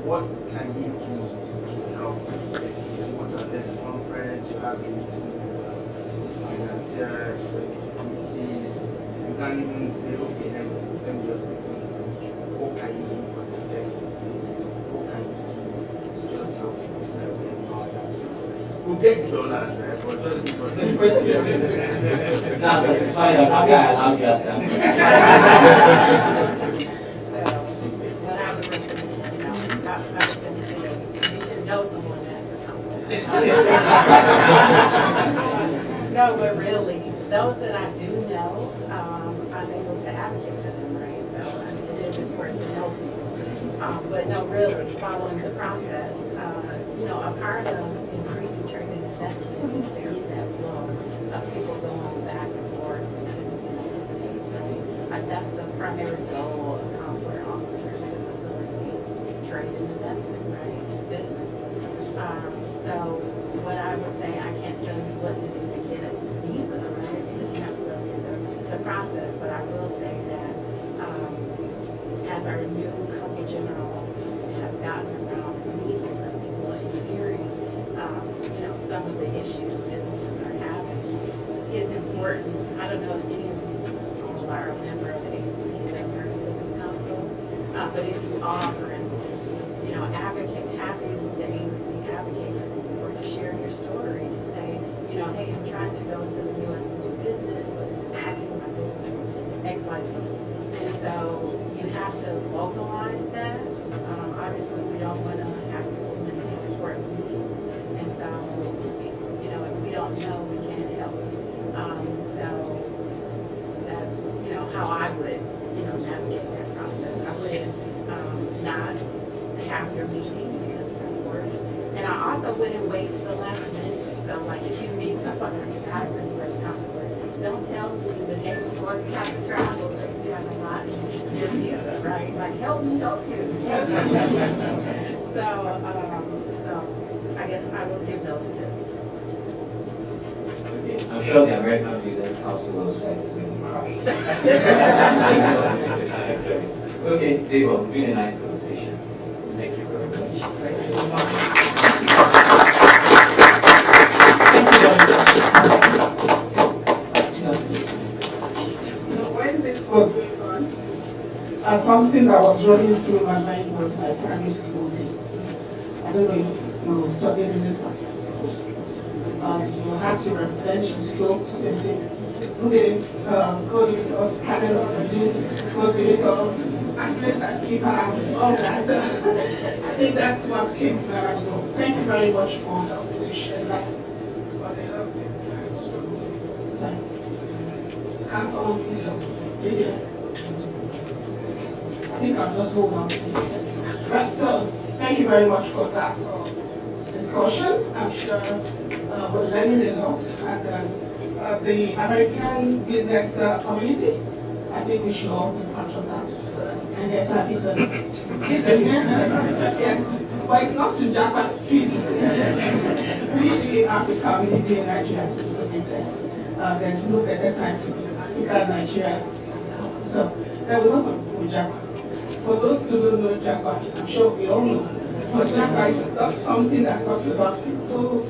what can you do to help? You want to attend a conference, you have financiers, you see, you can't even say, okay, let me just make it. What can you do for the text? What can you do to just help we'll get dollars, right? But just because this question. Not satisfied. I'm happy I allowed you at that. So, what I would recommend, I was going to say, you should know someone that for counsel. No, but really, those that I do know, I'm able to advocate for them, right? So, I mean, it is important to know people. But no, really, following the process, a part of increasing trade and investment is to get that flow of people going back and forth to the United States, right? Like that's the primary goal of consular officers, to facilitate trade and investment, right? Business. So what I would say, I can't tell you what to do to get a visa, right? Because you have to go through the process. But I will say that as our new consul general has gotten around to meeting with people and hearing, some of the issues businesses are having, it's important. I don't know if any of you are a member of the agency, the American Business Council, but if you are, for instance, having the agency advocate for you or to share your story, to say, hey, I'm trying to go to the U.S. to do business, but it's impacting my business, X, Y, Z. And so you have to localize that. Obviously, we don't want to have people missing important meetings. And so, if we don't know, we can't help. So that's, how I would, navigate that process. I would not have your meeting because it's important. And I also wouldn't wait till the last minute. So, like, if you meet someone like a U.S. consulate, don't tell me the day before you have to travel because you have a lot in your visa, right? Like, help me help you. So I guess I will give those tips. Okay. I'm sure the American Business Council website will be crushed. Okay, Dave, it's been a nice conversation. Thank you very much. Thank you so much. When this was going on, something that was running through my mind was my primary school days. I don't know if you studied in this one. You had to represent your school, so you see, look at it, co-editors, panel producers, co-editors, athletes and keeper, and all that. So I think that's what kids are. Thank you very much for the opposition. Like, but I love this. Cancel video. I think I'll just move on to it. Right, so thank you very much for that discussion. I'm sure we're learning a lot. And the American business community, I think we should all be part of that. And get our business. Yes, but it's not to Japan, please. We in Africa, we need to be in Nigeria to do the business. There's no better time to be in Africa and Nigeria. So there was also with Japan. For those who don't know Japan, I'm sure we all know. But Japan is just something that talks about people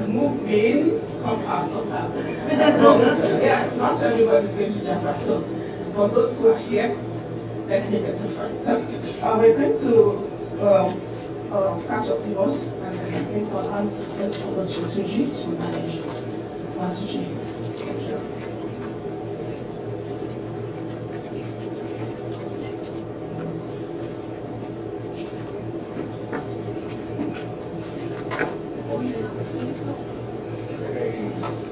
moving somehow. Yeah, not everybody's going to Japan. So for those who are here, let's make a difference. So we're going to catch up with us, and then I think I'll hand this over to Suji to manage. Suji. Thank you.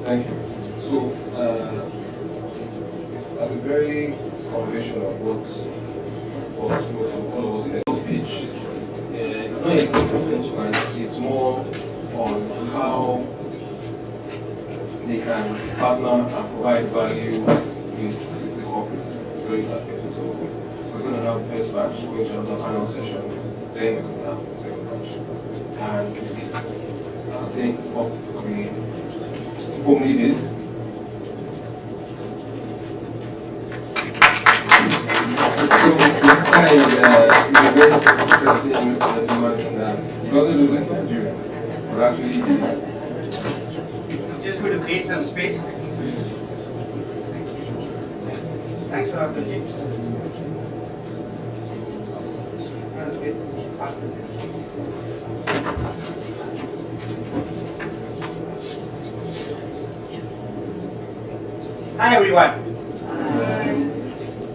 Thank you. So, at the very foundation of what all of us in the pitch, it's not exactly it's more on how they can partner and provide value with the corporates during that period. So, we're going to have the first batch going to have the final session, then we're going to have the second batch. And I think what home leaders. So, very interesting Hi everyone.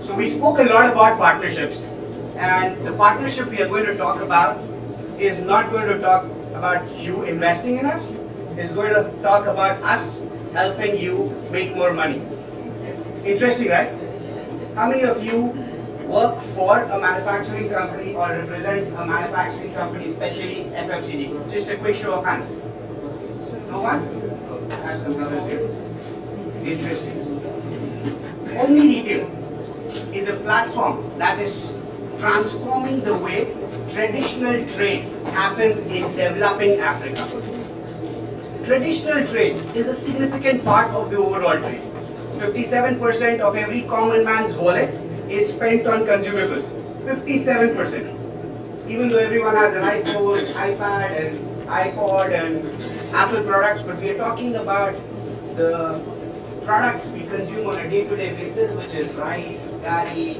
So we spoke a lot about partnerships, and the partnership we are going to talk about is not going to talk about you investing in us. It's going to talk about us helping you make more money. Interesting, right? How many of you work for a manufacturing company or represent a manufacturing company, especially FMCG? Just a quick show of hands. No one? I have some brothers here. Interesting. Omni Retail is a platform that is transforming the way traditional trade happens in developing Africa. Traditional trade is a significant part of the overall trade. 57% of every common man's wallet is spent on consumables. 57%. Even though everyone has an iPhone, iPad, and iPod, and Apple products, but we are talking about the products we consume on a day-to-day basis, which is rice, curry,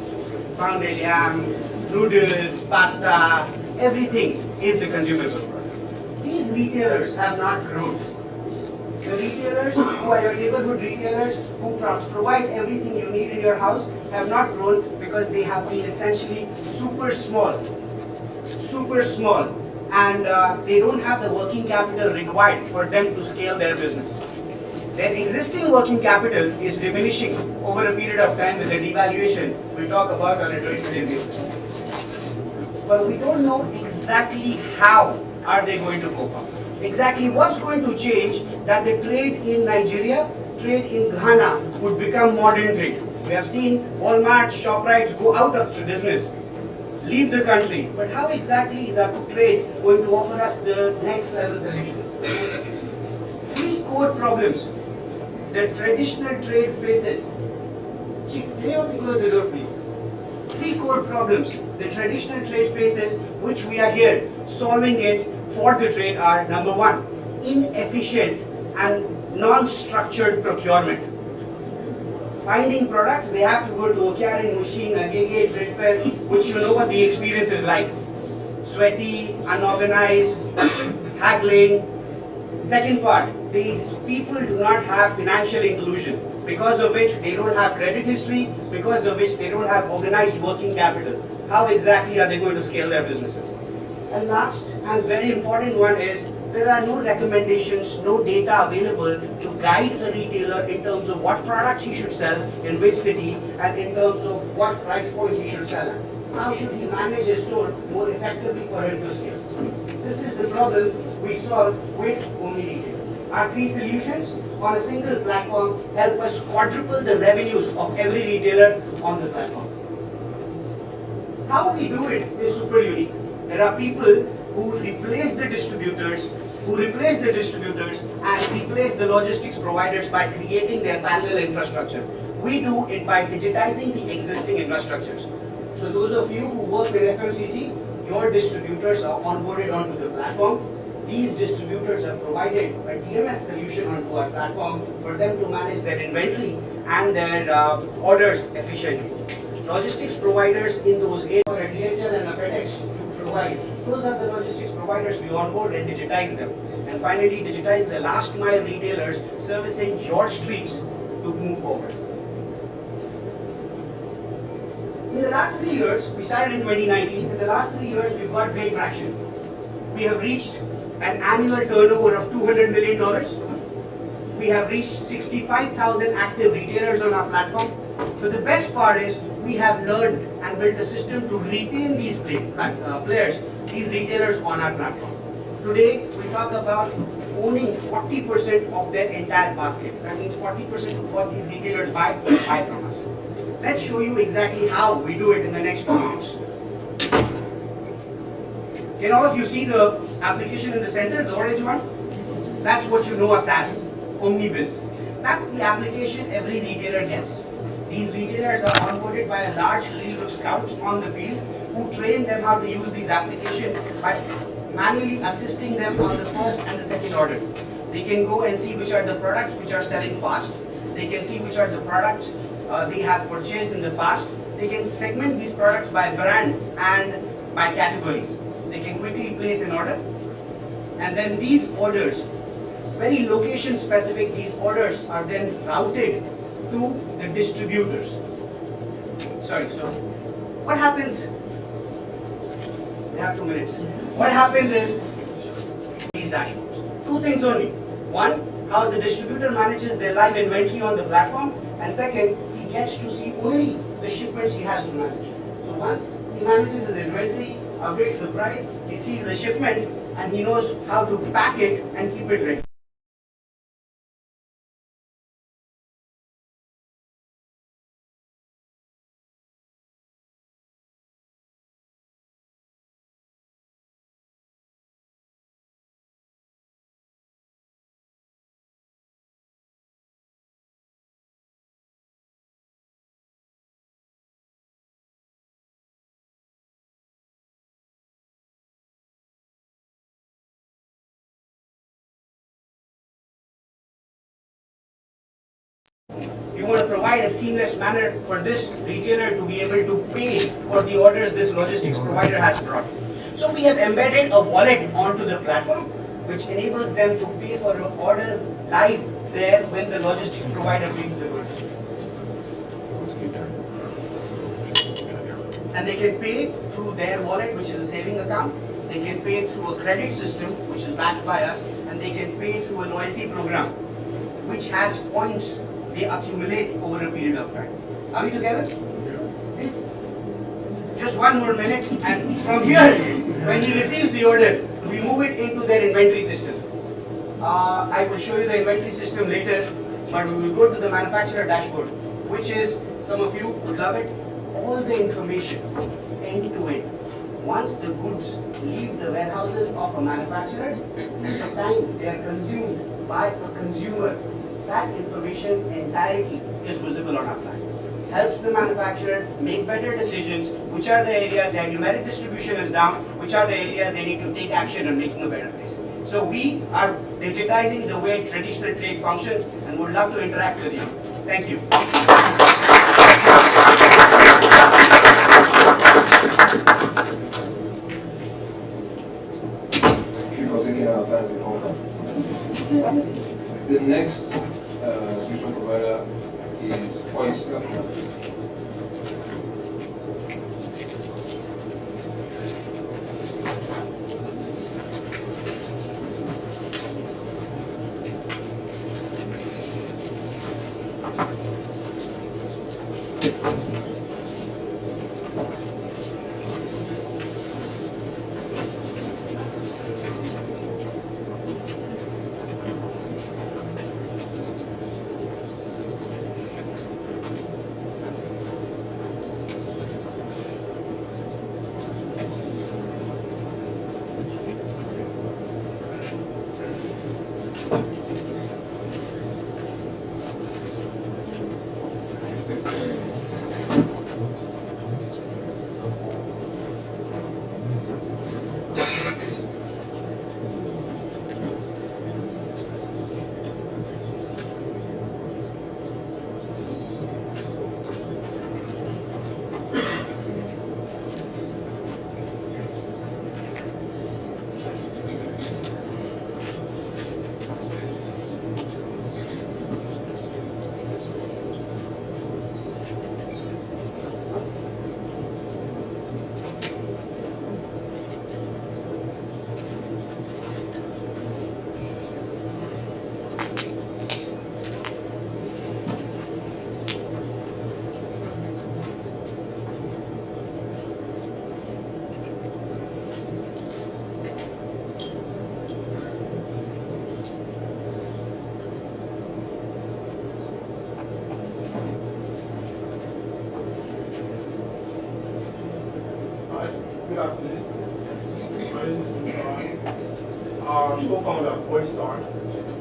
pounded yam, noodles, pasta, everything is the consumable product. These retailers have not grown. The retailers who are your neighborhood retailers who provide everything you need in your house have not grown because they have been essentially super small, and they don't have the working capital required for them to scale their business. Their existing working capital is diminishing over a period of time with the devaluation we'll talk about on a day-to-day basis. But we don't know exactly how are they going to cope up. Exactly what's going to change that the trade in Nigeria, trade in Ghana would become modern trade. We have seen Walmart, ShopRite go out of business, leave the country. But how exactly is our trade going to offer us the next level solution? Three core problems the traditional trade faces. Chief, can you open close the door, please? Three core problems the traditional trade faces, which we are here solving it for the trade, are: number one, inefficient and non-structured procurement. Finding products, they have to go to a carrying machine, a Agege, trade fair, which you know what the experience is like. Sweaty, unorganized, haggling. Second part, these people do not have financial inclusion, because of which they don't have credit history, because of which they don't have organized working capital. How exactly are they going to scale their businesses? And last and very important one is, there are no recommendations, no data available to guide a retailer in terms of what products he should sell in which city and in terms of what price point he should sell at. How should he manage his store more effectively for him to scale? This is the problem we solve with Omni Retail. Our three solutions on a single platform help us quadruple the revenues of every retailer on the platform. How we do it is super unique. There are people who replace the distributors, and replace the logistics providers by creating their parallel infrastructure. We do it by digitizing the existing infrastructures. So those of you who work with FMCG, your distributors are onboarded onto the platform. These distributors are provided a DMS solution onto our platform for them to manage their inventory and their orders efficiently. Logistics providers in those areas, a DHL and a FedEx to provide, those are the logistics providers we onboard and digitize them. And finally, digitize the last mile retailers servicing your streets to move forward. In the last 3 years, we started in 2019, in the last 3 years we've got great traction. We have reached an annual turnover of $200 million. We have reached 65,000 active retailers on our platform. But the best part is we have learned and built a system to retain these players, these retailers on our platform. Today, we talk about owning 40% of their entire basket. That means 40% of what these retailers buy from us. Let's show you exactly how we do it in the next 2 minutes. Can all of you see the application in the center, the orange one? That's what you know us as, Omnibiz. That's the application every retailer gets. These retailers are onboarded by a large field of scouts on the field who train them how to use these applications by manually assisting them on the first and the second order. They can go and see which are the products which are selling fast. They can see which are the products they have purchased in the past. They can segment these products by brand and by categories. They can quickly place an order, and then these orders, very location specific, these orders are then routed to the distributors. Sorry, so what happens? We have 2 minutes. What happens is these dashboards. Two things only. One, how the distributor manages their live inventory on the platform, and second, he gets to see only the shipments he has to manage. So once he manages his inventory, updates the price, he sees the shipment, and he knows how to pack it and keep it ready. You want to provide a seamless manner for this retailer to be able to pay for the orders this logistics provider has brought. So we have embedded a wallet onto the platform, which enables them to pay for an order live there when the logistics provider brings the goods. And they can pay through their wallet, which is a saving account. They can pay through a credit system, which is backed by us, and they can pay through a loyalty program, which has points they accumulate over a period of time. Are we together? This, just 1 more minute, and from here, when he receives the order, we move it into their inventory system. I will show you the inventory system later, but we will go to the manufacturer dashboard, which is, some of you would love it, all the information end to end. Once the goods leave the warehouses of a manufacturer, the time they are consumed by a consumer, that information entirety is visible on our platform. Helps the manufacturer make better decisions, which are the areas their numeric distribution is down, which are the areas they need to take action on making a better place. So we are digitizing the way traditional trade functions and would love to interact with you. Thank you. Thank you for taking our time to come. The next solution provider is Oyster Finance. Good afternoon. My name is Brian. I'm co-founder of Oyster.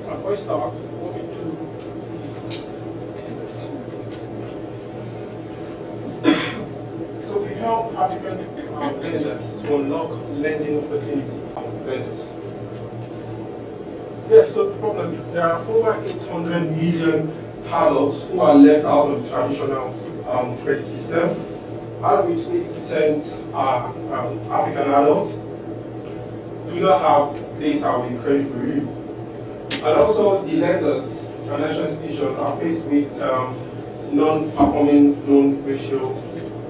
At Oyster, what we do is so we help African lenders to unlock lending opportunities for lenders. Yeah, so the problem, there are over 800 million adults who are left out of the traditional credit system. out of which 80% are African adults, do not have data with the credit bureau. And also the lenders, financial institutions are faced with non-performing loan ratio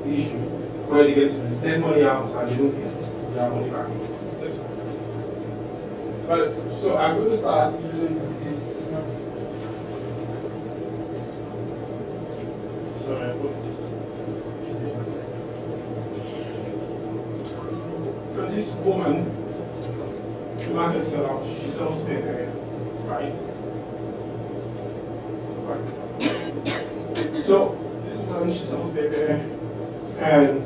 issue, where they get to lend money out and they don't get their money back. But so I'm going to start using this. So this woman, the market seller, she sells paper, right? So this woman, she sells paper, and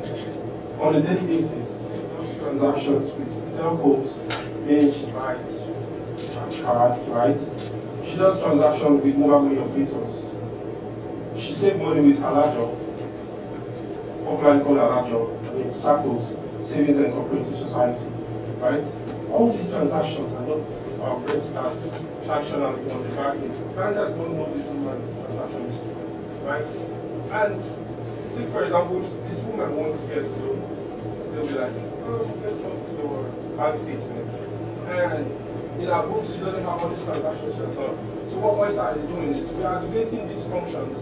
on a daily basis, those transactions with telcos, meaning she buys a card, right? She does transactions with mobile money operators. She saved money with Alajo, popularly called Alajo, SACCOs, Savings and Cooperative Society, right? All these transactions are not registered functionally on the back end. Bankers don't know this woman's transactions, right? And if, for example, this woman wants to get a loan, they'll be like, oh, let's just see your bank statement. And in our books, she doesn't have all these transactions she has done. So what Oyster is doing is we are aggregating these functions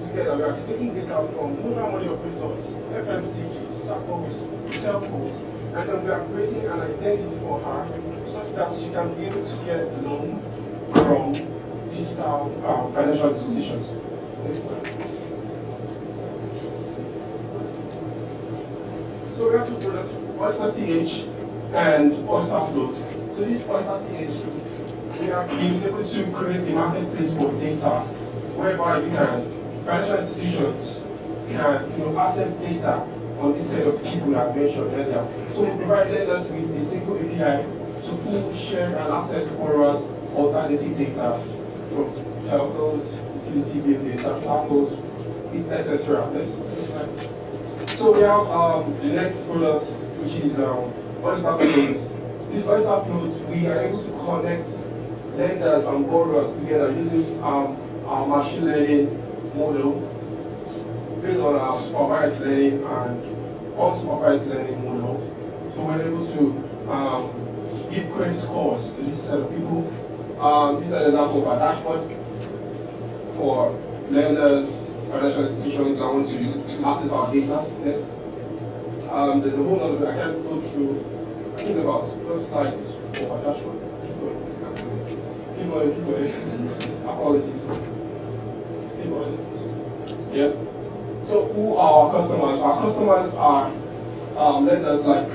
together. We are aggregating data from mobile money operators, FMCG, SACCOs, telcos, and then we are creating an identity for her such that she can be able to get a loan from digital financial institutions. Next slide. So we have two products, Oyster TH and Oyster Float. So this Oyster TH, we are being able to create a marketplace for data whereby you can, financial institutions can access data on this set of people that I mentioned earlier. So we provide lenders with a single API to pull, share, and access borrowers' alternative data from telcos, utility bill data, SACCOs, etc. So we have the next product, which is Oyster Floats. This Oyster Floats, we are able to connect lenders and borrowers together using our machine learning model based on our supervised learning and unsupervised learning model. So we're able to give credit scores to this set of people. This is an example of a dashboard for lenders, financial institutions that want to access our data. Yes. There's a whole lot of it. I can't go through, I think about 12 slides for our dashboard. Keep going. Apologies. Keep going. Yeah. So who are our customers? Our customers are lenders like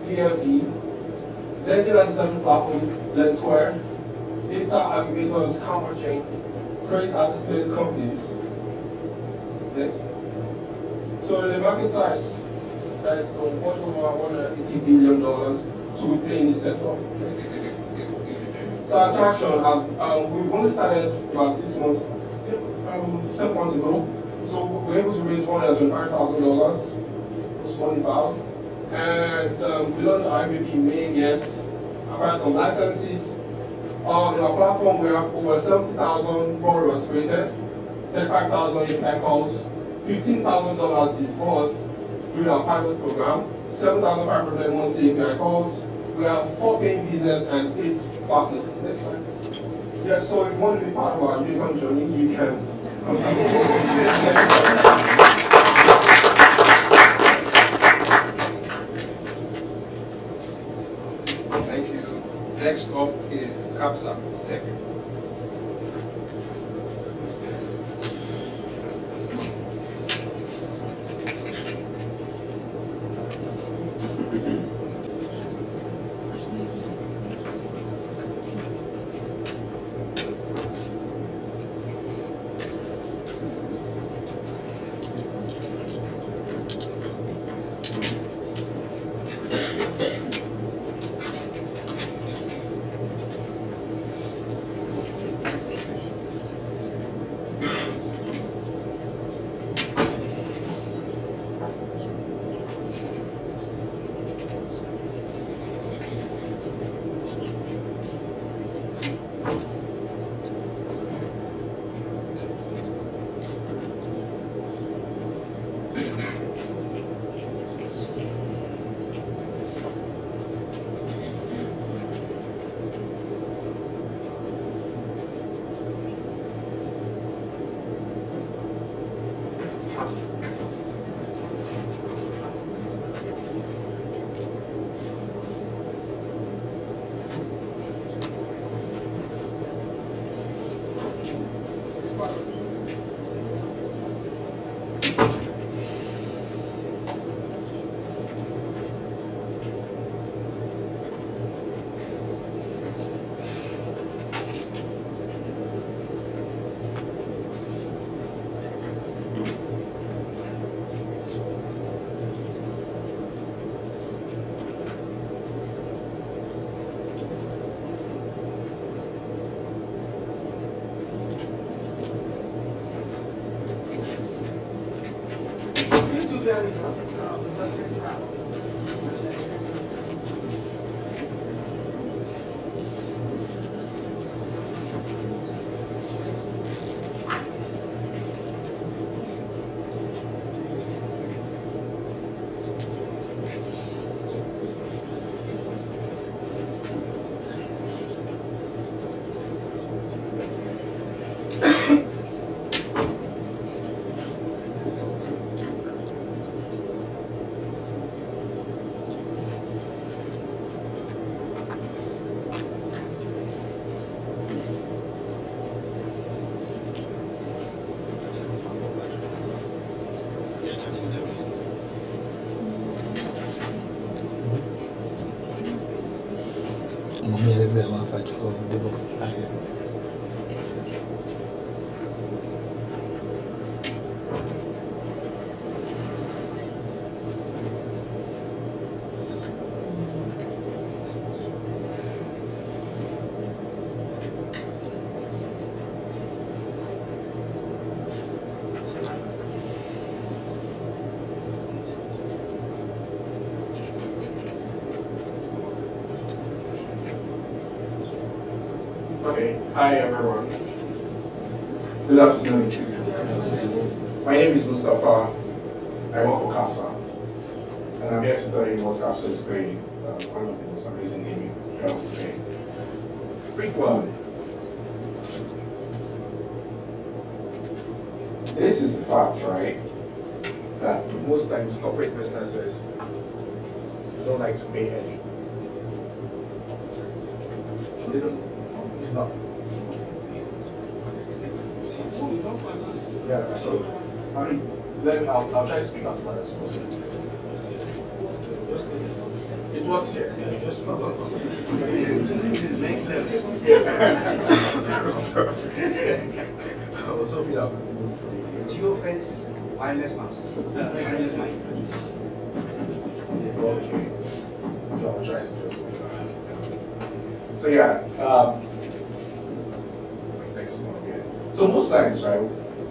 PFD, Lending as a Central Platform, Lend Square, data aggregators, Chain, credit assistant companies. Yes. So in the market size, that's worth over $180 billion. So we play in this sector. Yes. So our traction has, we've only started about 7 months ago. So we were able to raise $125,000 was money valve. And we launched our IBB in May, yes. Acquired some licenses. On our platform, we have over 70,000 borrowers created, 35,000 API calls, $15,000 disbursed during our pilot program, 7,500 monthly API calls. We have 4 paying business and 8 partners. Next slide. Yes, so if you want to be part of our unicorn journey, you can come. Thank you. Next up is Capsa Tech. bear with us. We'll just set it out. Okay, hi everyone. Good afternoon. My name is Mustafa. I work for CAPSA. And I'm here to tell you what CAPSA is doing. One of the most amazing things I would say. Quick one. This is the fact, right? That most times corporate businesses don't like to pay early. They don't. It's not. Yeah, so, I mean, I'll try to speak as loud as possible. It was here. This is next level. So, I was hoping I would move. Geofence wireless mouse. Wireless mic. Okay. So I'll try to just. So yeah, so most times, right,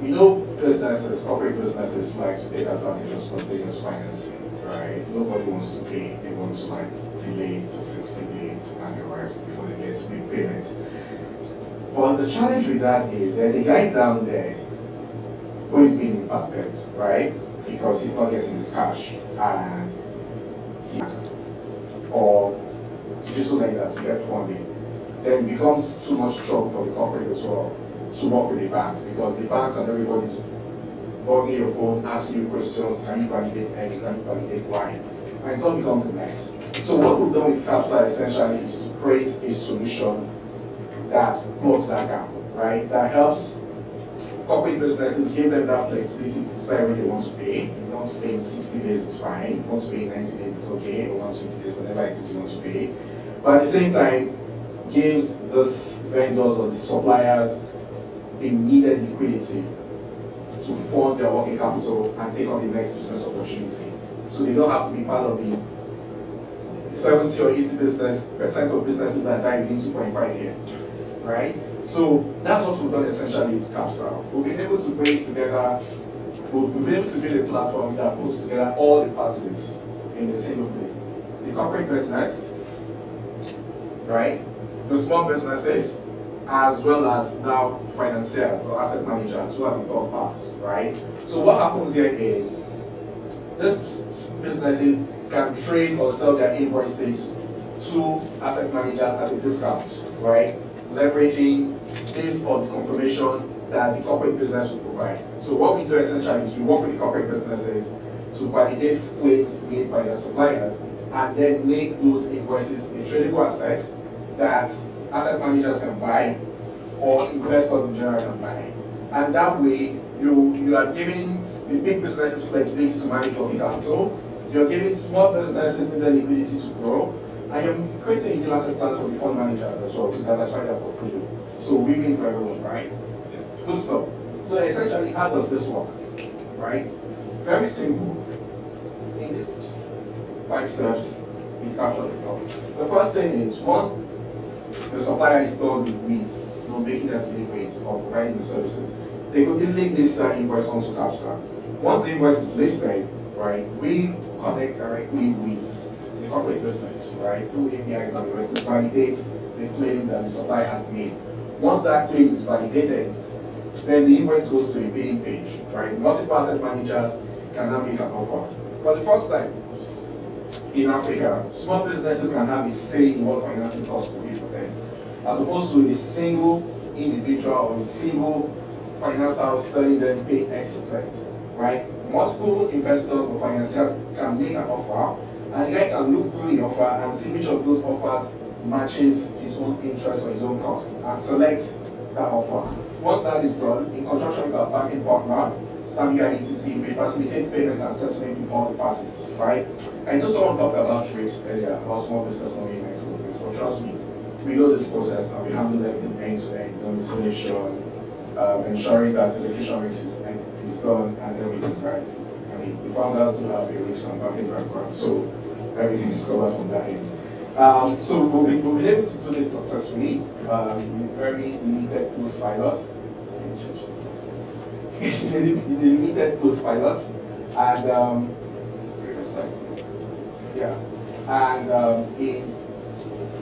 we know businesses, corporate businesses like to take advantage of spontaneous financing, right? Nobody wants to pay, they want to like delay to 60 days and the rest before they get to make payments. But the challenge with that is there's a guy down there who is being impacted, right? Because he's not getting his cash and or digital lender to get funding, then it becomes too much trouble for the corporate as well to work with the banks, because the banks and everybody's bugging your phone, asking you questions, can you validate X, can you validate Y, and it all becomes a mess. So what we've done with CAPSA essentially is to create a solution that plugs that gap, right? That helps corporate businesses, give them that flexibility to decide when they want to pay. If you want to pay in 60 days, it's fine. If you want to pay in 90 days, it's okay. Or 120 days, whatever it is you want to pay. But at the same time, gives these vendors or the suppliers the needed liquidity to fund their working capital and take on the next business opportunity. So they don't have to be part of the 70 or 80% of businesses that die within 2.5 years, right? So that's what we've done essentially with CAPSA. We've been able to bring together, we've been able to build a platform that puts together all the parties in the single place. The corporate business, right? The small businesses, as well as now financiers or asset managers who are the third parts, right? So what happens here is these businesses can trade or sell their invoices to asset managers at a discount, right? Leveraging based on the confirmation that the corporate business will provide. So what we do essentially is we work with the corporate businesses to validate claims made by their suppliers and then make those invoices a tradable asset that asset managers can buy or investors in general can buy. And that way, you are giving the big businesses flexibility to manage working capital, you're giving small businesses the liquidity to grow, and you're creating a new asset class for the fund managers as well to diversify their portfolio. So we win for everyone, right? Good stuff. So essentially, how does this work? Right? Very simple. In these 5 steps, it captures the problem. The first thing is once the supplier is done with making their deliveries or providing the services, they could easily list that invoice onto CAPSA. Once the invoice is listed, right? We connect directly with the corporate business, right? Through APIs and the rest, to validate the claim that the supplier has made. Once that claim is validated, then the invoice goes to a bidding page, right? Multiple asset managers can now make an offer. For the first time in Africa, small businesses can have a say in what financing costs will be for them, as opposed to a single individual or a single finance house telling them pay X%, right? Multiple investors or financiers can make an offer, and the guy can look through the offer and see which of those offers matches his own interest or his own cost and select that offer. Once that is done, in conjunction with our banking partner, Stanbic IBTC, we facilitate payment and settlement with all the parties, right? I know someone talked about rates earlier, about small business not being mindful of it, but trust me, we know this process and we handle everything end to end, domiciliation, ensuring that execution rate is done and everything is right. I mean, the founders do have a risk and banking background, so everything is covered from that end. So we've been able to do this successfully with very limited post pilots. Limited post pilots, and yeah, and in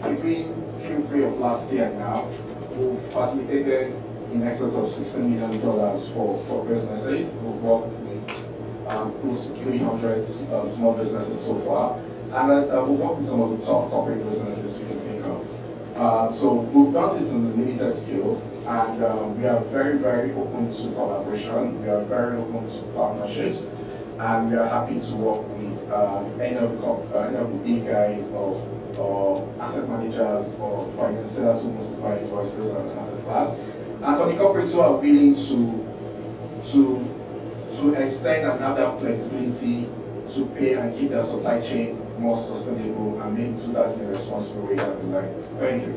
between Q3 of last year and now, we've facilitated in excess of $16 million for businesses. We've worked with close to 300 small businesses so far, and we've worked with some of the top corporate businesses you can think of. So we've done this on a limited scale, and we are very, very open to collaboration. We are very open to partnerships, and we are happy to work with any of the big guys or asset managers or financiers who must buy invoices and asset class. And for the corporates who are willing to extend and have that flexibility to pay and keep their supply chain more sustainable and maybe do that in a responsible way down the line. Thank you.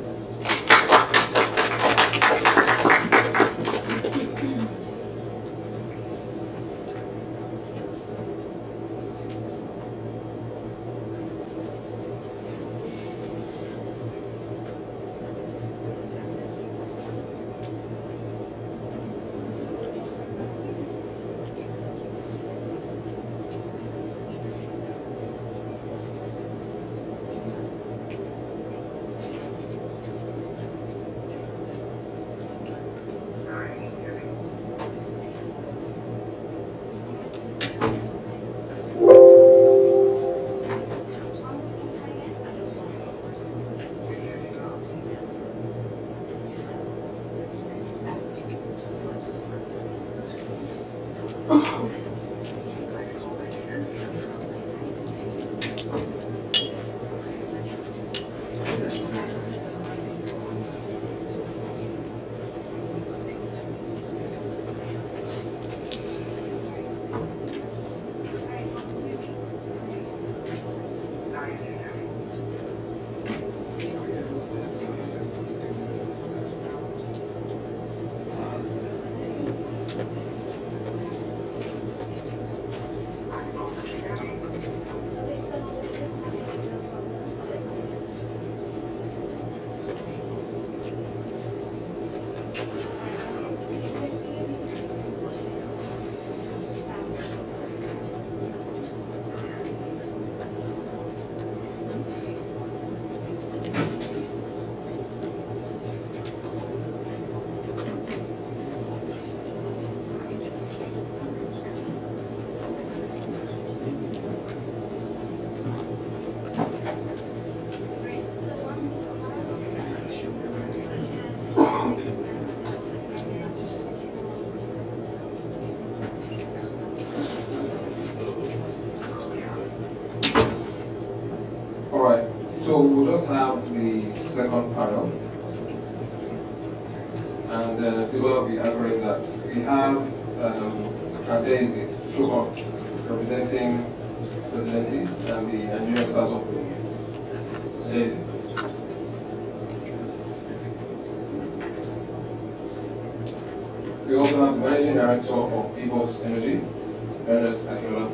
So we'll just have the second panel, and people will be answering that. We have Daisy Shukon representing presidencies and the Nigerian Stars of the Daisy. We also have the Managing Director of People's Energy, Ernest Akinola.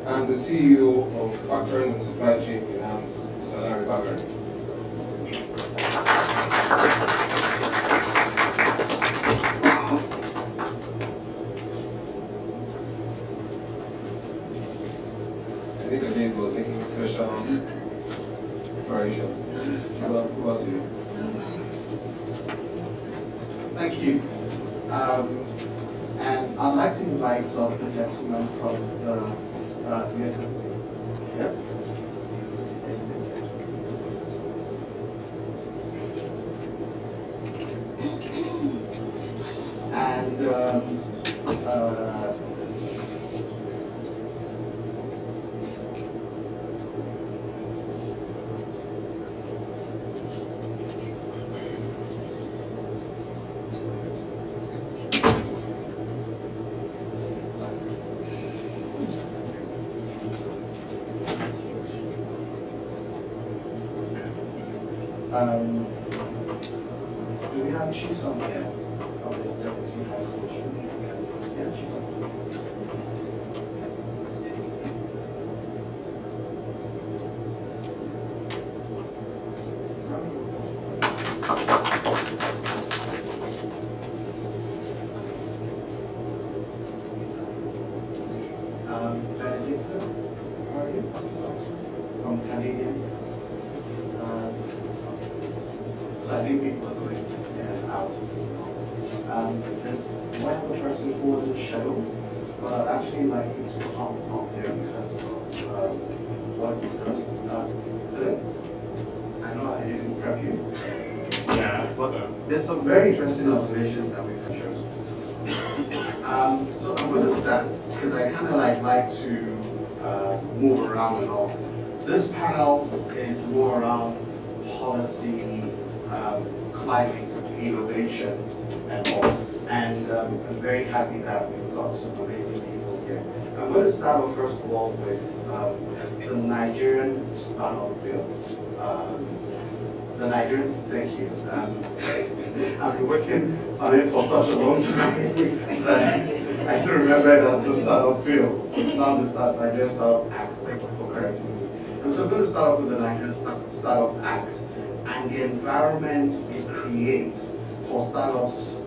And the CEO of Factoring and Supply Chain Finance, Mr. Larry Bagari. think again it was making special variations. Who was you? Thank you. And I'd like to invite the gentleman from the USMC. Yep. And do we have Chisom here? Of the Deputy High Commission? Yeah, Chisom. Benedicta, how are you? From Canadian. So I think people are going in and out. There's one other person who was in shadow, but I'd actually like you to come up there because of what he does. Philip, I know I didn't prep you. Yeah, what's up? There's some very interesting observations that we can show. So I'm going to start because I kind of like to move around and all. This panel is more around policy, climate, innovation, and all. And I'm very happy that we've got some amazing people here. I'm going to start off first of all with the Nigerian startup bill. The Nigerian, thank you. I've been working on it for such a long time that I still remember it as the startup bill. So it's now the Nigerian Startup Act, thank you for correcting me. And so I'm going to start off with the Nigerian Startup Act and the environment it creates for startups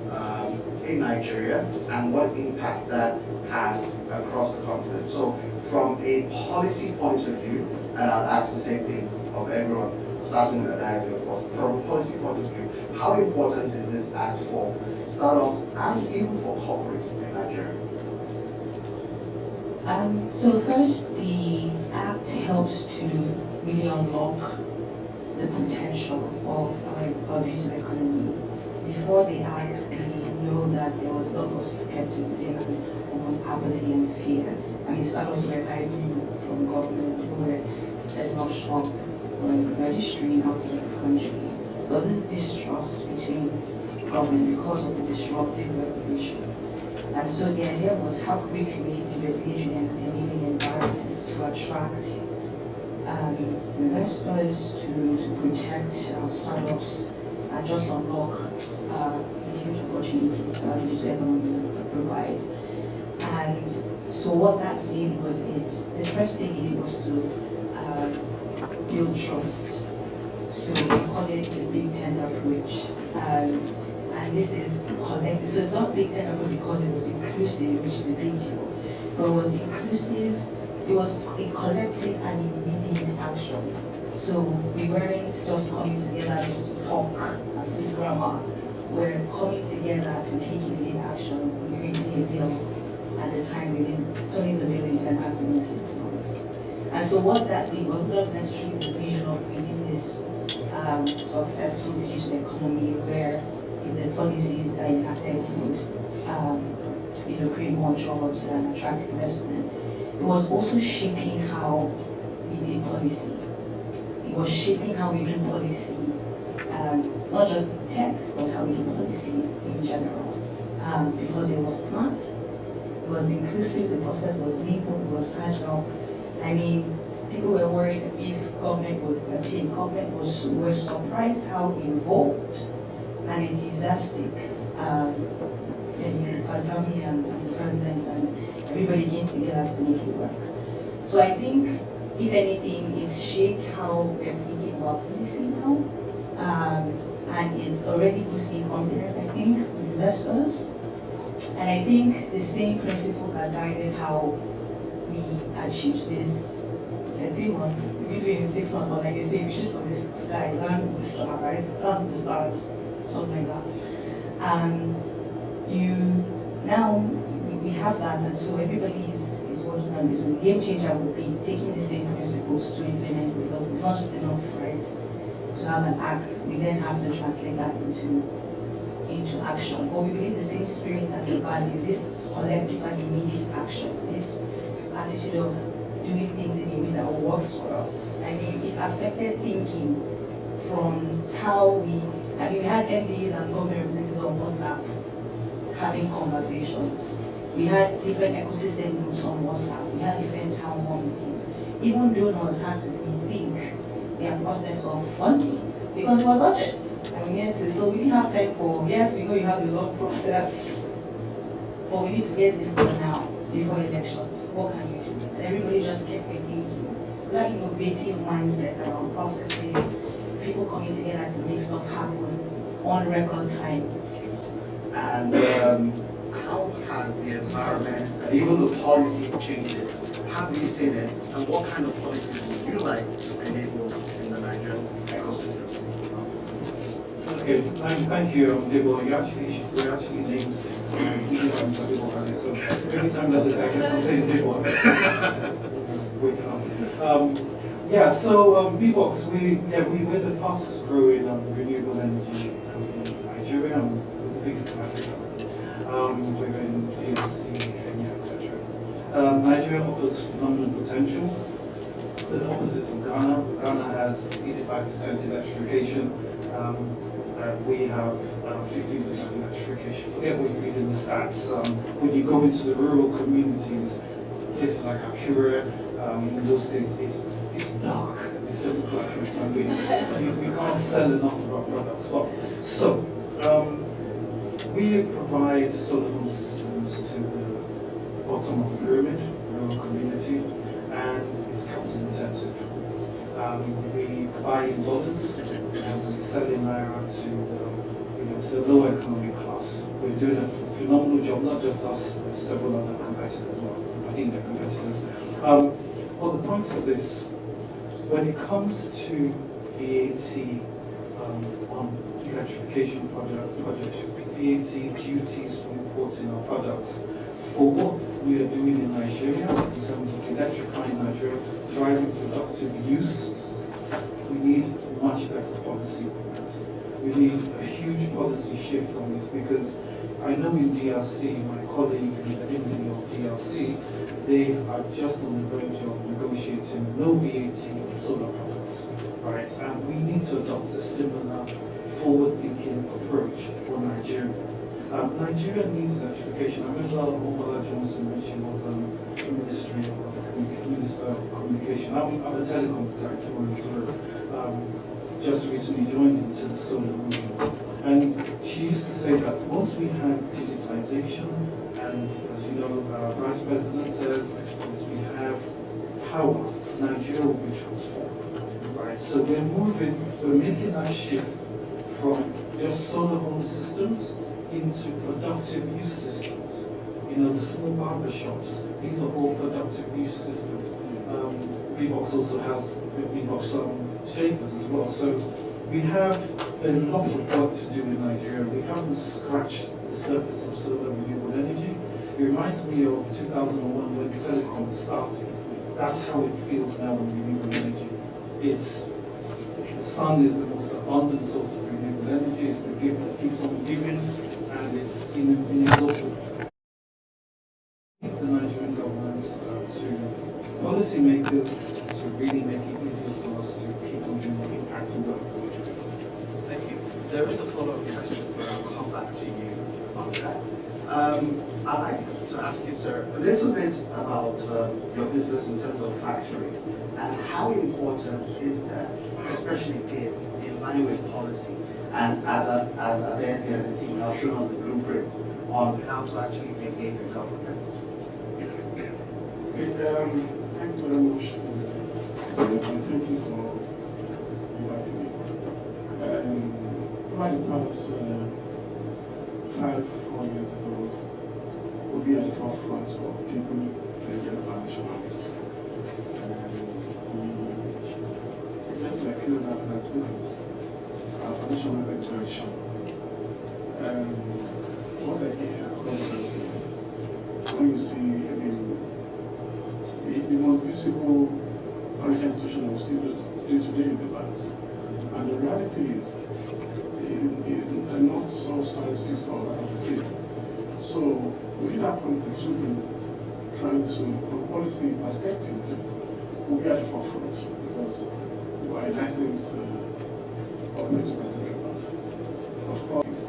in Nigeria and what impact that has across the continent. So from a policy point of view, and I'll ask the same thing of everyone, starting with the diaspora, of course. From a policy point of view, how important is this act for startups and even for corporates in Nigeria? So first, the act helps to really unlock the potential of our digital economy. Before the act, we know that there was a lot of skepticism and almost apathy and fear. I mean, startups were hiding from government, who were setting up shop or registering outside the country. So this distrust between government because of the disruptive regulation. And so the idea was how could we create a regulation and enabling environment to attract investors, to protect startups, and just unlock the huge opportunity that the digital economy provide. And so what that did was the first thing it did was to build trust. So we call it the big tent approach. And this is collective. So it's not big tent approach because it was inclusive, which is a big deal, but it was inclusive, it was a collective and immediate action. So we weren't just coming together just to talk as a grammar. We're coming together to take immediate action. We created a bill at the time turning the bill into an act within 6 months. And so what that did was not necessarily the vision of creating this successful digital economy where if the policies that enacted would create more jobs and attract investment. It was also shaping how we did policy. It was shaping how we do policy, not just in tech, but how we do policy in general. Because it was smart, it was inclusive, the process was legal, it was agile. I mean, people were worried if government would achieve. Government were surprised how involved and enthusiastic the family and the president and everybody came together to make it work. So I think, if anything, it's shaped how we're thinking about policy now, and it's already boosting confidence, I think, with investors. And I think the same principles are guided how we achieved this 13 months, we did it in 6 months, but like I say, we shoot for the sky, land the star, right? Land the stars, something like that. And now we have that, and so everybody is working on this. So the game changer will be taking the same principles to implement it, because it's not just enough, right, to have an act. We then have to translate that into action. But we believe the same spirit and the values, this collective and immediate action, this attitude of doing things in a way that works for us. I mean, it affected thinking from how we had MDs and government representatives on WhatsApp having conversations. We had different ecosystem groups on WhatsApp. We had different town hall meetings. Even donors had to rethink their process of funding because it was urgent. So we didn't have time for, yes, we know you have a long process, but we need to get this done now before elections. What can you do? And everybody just kept thinking. It's that innovative mindset around processes, people coming together to make stuff happen on record time. And how has the environment and even the policy changes, have you seen it, and what kind of policies would you like to enable in the Nigerian ecosystem? Okay, thank you, Debo. We actually named six. We didn't have Debo on it, so every time that I get to say Debo, wake up. Yeah, so B-Box, we're the fastest growing renewable energy company in Nigeria, and we're the biggest in Africa. We're in DRC, Kenya, etc. Nigeria offers phenomenal potential. The opposite of Ghana. Ghana has 85% electrification. We have 15% electrification. Forget what you read in the stats. When you go into the rural communities, places like Akure, in those states, it's dark. It's just black and we can't sell enough of our products. So, we provide solar home systems to the bottom of the pyramid, rural community, and it's capital intensive. We buy in dollars and we sell in naira to the lower economic class. We're doing a phenomenal job, not just us, but several other competitors as well. I think they're competitors. Well, the point is this: when it comes to VAT on electrification projects, VAT duties for importing our products, for what we are doing in Nigeria in terms of electrifying Nigeria, driving productive use, we need much better policy on that. We need a huge policy shift on this, because I know in DRC, my colleague in the MD of DRC, they are just on the verge of negotiating no VAT on solar products, right? And we need to adopt a similar forward-thinking approach for Nigeria. Nigeria needs electrification. I remember Omola Johnson when she was Minister of Communication. I'm a telecoms guy through and through. Just recently joined into the solar movement. And she used to say that once we have digitization, and as you know, our Vice President says, once we have power, Nigeria will be transformed, right? So we're making that shift from just solar home systems into productive use systems. You know, the small barber shops, these are all productive use systems. B-Box also has B-Box shakers as well. So we have a lot of work to do in Nigeria. We haven't scratched the surface of solar renewable energy. It reminds me of 2001 when telecom started. That's how it feels now in renewable energy. The sun is the most abundant source of renewable energy. It's the gift that keeps on giving, and it's inexhaustible. The Nigerian government to policymakers to really make it easier for us to keep on doing impactful work. Thank you. There is a follow-up question, but I'll come back to you on that. I'd like to ask you, sir, a little bit about your business in terms of factory, and how important is that, especially in line with policy, and as Abezi and the team have shown on the blueprint on how to actually engage with government. Okay, thanks very much. And thank you for inviting me. Over the past 4 years ago, we'll be at the forefront of deepening the financial market. international regulation. What I hear when you see, I mean, the most visible financial institution we see today is the banks. And the reality is, they're not so science fits all, as I say. So, within that context, we've been trying to, from a policy perspective, we'll be at the forefront because we are a licensed organization by central bank. Of course,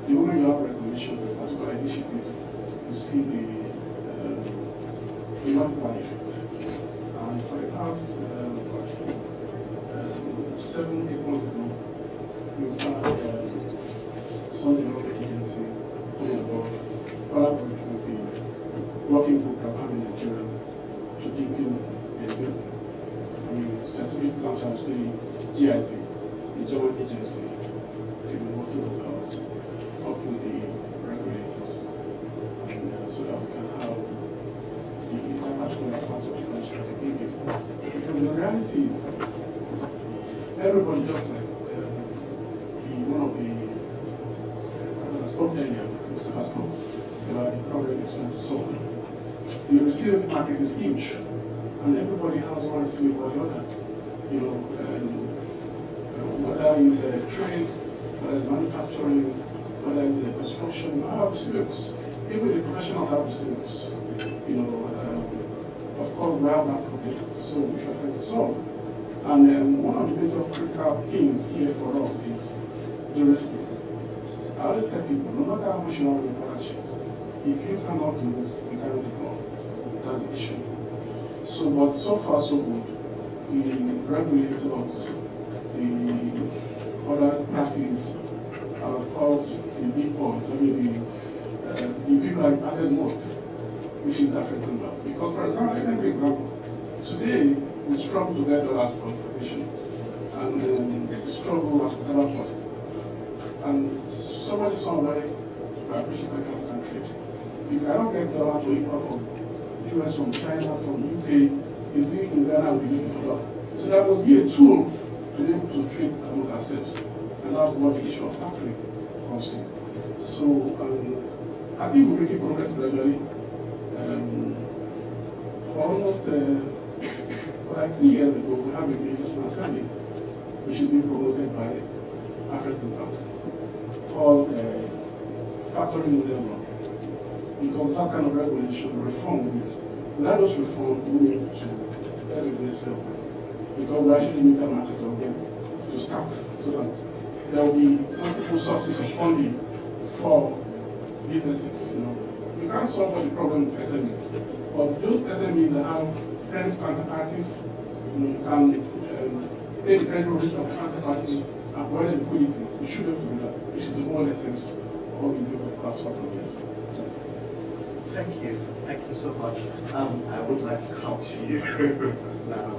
the moment you have regulation of a particular initiative, you see the multiplier effect. And for the past 7-8 months ago, we've had some development agency coming about collaborating with the working group that we have in Nigeria to deepen the development. I mean, specific example I would say is GIZ, the German agency. They've been working with us, up with the regulators, and so that we can have the particular part of the financial activity. Because the reality is, everybody just like one of the spoke earlier, Mr. Pascal, about the problem is trying to solve. The resilient market is huge, and everybody has one receipt or the other. You know, whether it's trade, whether it's manufacturing, whether it's construction, I have receivables. Even the professionals have receivables. You know, of course we have that problem, so we should try to solve. And one of the major critical things here for us is the risk. I always tell people, no matter how much you have in your balance sheets, if you cannot do this, you cannot ignore. That's the issue. So, but so far so good. The regulators, the other parties, and of course the big boys, I mean the people that added most, which is affecting them. Because for example, let me give an example. Today, we struggle to get dollars for importation, and we struggle at dollar cost. And somebody somewhere, I appreciate that kind of country. If I don't get dollars to import from US, from China, from UK, it's living in Ghana and we're looking for dollars. So that must be a tool to be able to trade among ourselves. And that's what the issue of factoring comes in. So I think we're making progress gradually. For almost like 3 years ago, we have a business assembly, which is being promoted by African Bank, called factoring model law. Because that kind of regulation, reform, without those reform, we need to let this fail. Because we actually need a market of them to start, so that there will be multiple sources of funding for businesses. You know, you can't solve the problem with SMEs, but those SMEs that have credit counterparties, you can take the credit risk of the counterparty and avoid liquidity. You should be able to do that, which is the whole essence of what we do for the past couple of years. Thank you. Thank you so much. I would like to come to you now.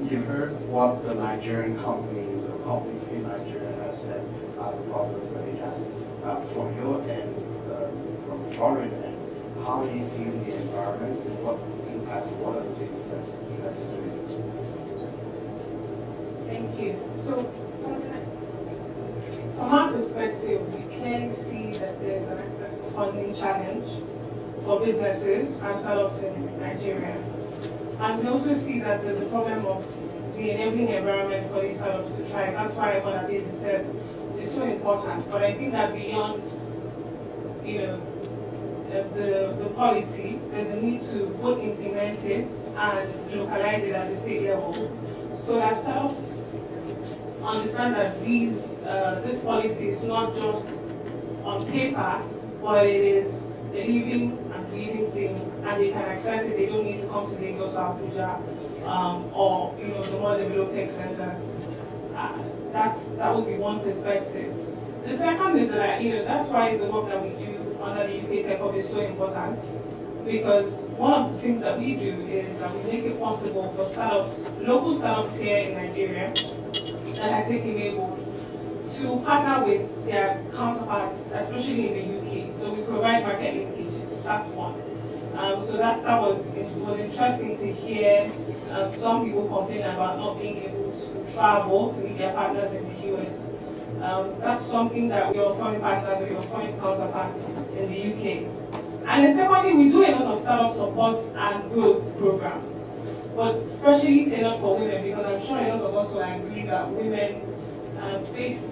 You heard what the Nigerian companies or companies in Nigeria have said about the problems that they had. From your end, from the foreign end, how do you see the environment and what impact, what are the things that you guys are doing? Thank you. So, from our perspective, we clearly see that there's an access to funding challenge for businesses and startups in Nigeria. And we also see that there's a problem of the enabling environment for these startups to thrive. That's why what Adesi said is so important. But I think that beyond, the policy, there's a need to both implement it and localize it at the state levels, so that startups understand that this policy is not just on paper, but it is a living and breathing thing, and they can access it. They don't need to come to Lagos or Abuja or the more developed tech centers. That would be one perspective. The second is that that's why the work that we do under the UK Tech Hub is so important, because one of the things that we do is that we make it possible for startups, local startups here in Nigeria that are tech-enabled, to partner with their counterparts, especially in the UK. So we provide market linkages. That's one. So it was interesting to hear some people complain about not being able to travel to meet their partners in the US. That's something that your foreign partners or your foreign counterparts in the UK. And then secondly, we do a lot of startup support and growth programs, but especially tailored for women, because I'm sure a lot of us will agree that women face,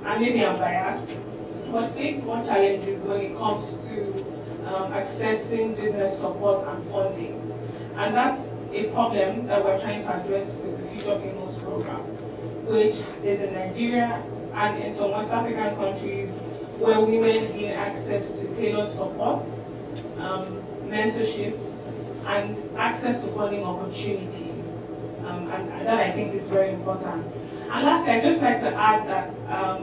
and maybe I'm biased, but face more challenges when it comes to accessing business support and funding. And that's a problem that we're trying to address with the Future Famous program, which is in Nigeria and in some West African countries where women gain access to tailored support, mentorship, and access to funding opportunities. And that I think is very important. And lastly, I'd just like to add that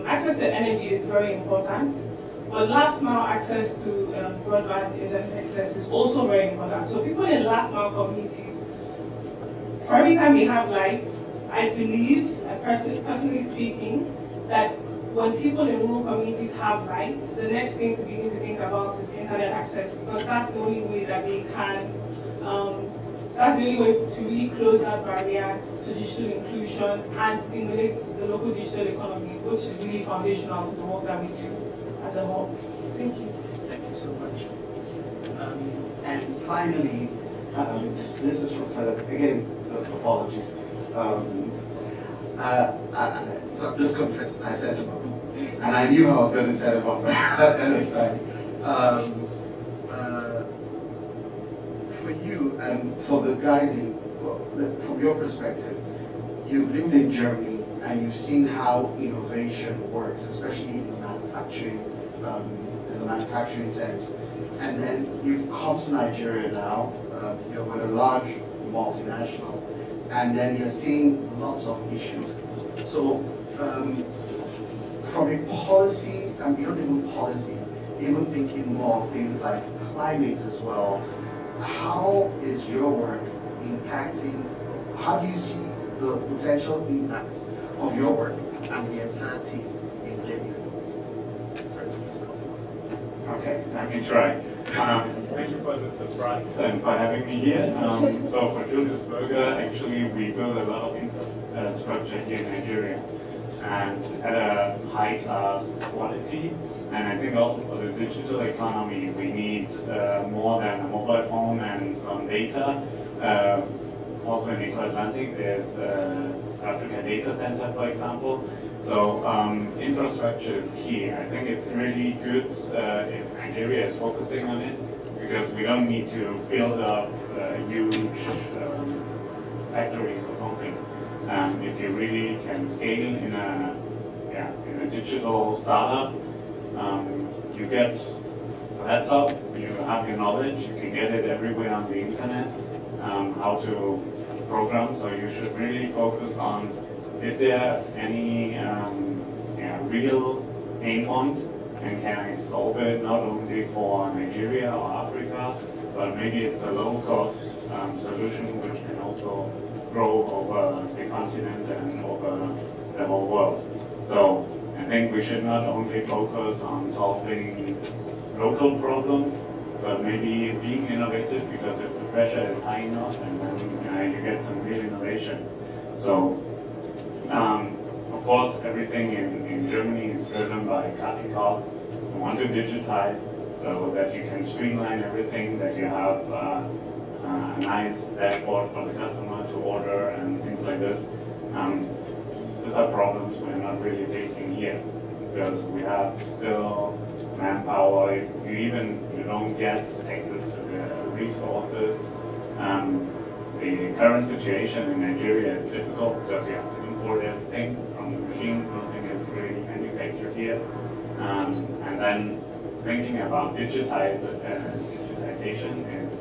access to energy is very important, but last mile access to broadband internet access is also very important. So people in last mile communities, for every time they have lights, I believe, personally speaking, that when people in rural communities have lights, the next thing to begin to think about is internet access, because that's the only way that they can, that's the only way to really close that barrier to digital inclusion and stimulate the local digital economy, which is really foundational to the work that we do at the hub. Thank you. Thank you so much. And finally, this is from Philip. Again, apologies. So just confess, I said some, and I knew I was going to set him up at this time. For you and for the guys from your perspective, you've lived in Germany and you've seen how innovation works, especially in the manufacturing sense. And then you've come to Nigeria now, you're with a large multinational, and then you're seeing lots of issues. So from a policy, and beyond even policy, even thinking more of things like climate as well, how is your work impacting, how do you see the potential impact of your work and the entire team in Kenya? Okay, let me try. Thank you for the surprise and for having me here. So for Julius Berger, actually we build a lot of infrastructure here in Nigeria and at a high class quality. And I think also for the digital economy, we need more than a mobile phone and some data. Also in Eco-Atlantic, there's Africa Data Center, for example. So infrastructure is key. I think it's really good if Nigeria is focusing on it, because we don't need to build up huge factories or something. If you really can scale in a digital startup, you get a laptop, you have your knowledge, you can get it everywhere on the internet, how to program. So you should really focus on, is there any real pain point, and can I solve it not only for Nigeria or Africa, but maybe it's a low-cost solution which can also grow over the continent and over the whole world. So I think we should not only focus on solving local problems, but maybe being innovative, because if the pressure is high enough, and then you get some real innovation. So of course, everything in Germany is driven by cutting costs. We want to digitize so that you can streamline everything, that you have a nice dashboard for the customer to order and things like this. These are problems we're not really facing here, because we have still manpower. You don't get access to the resources. The current situation in Nigeria is difficult because you have to import everything from the machines. Nothing is really manufactured here. And then thinking about digitization is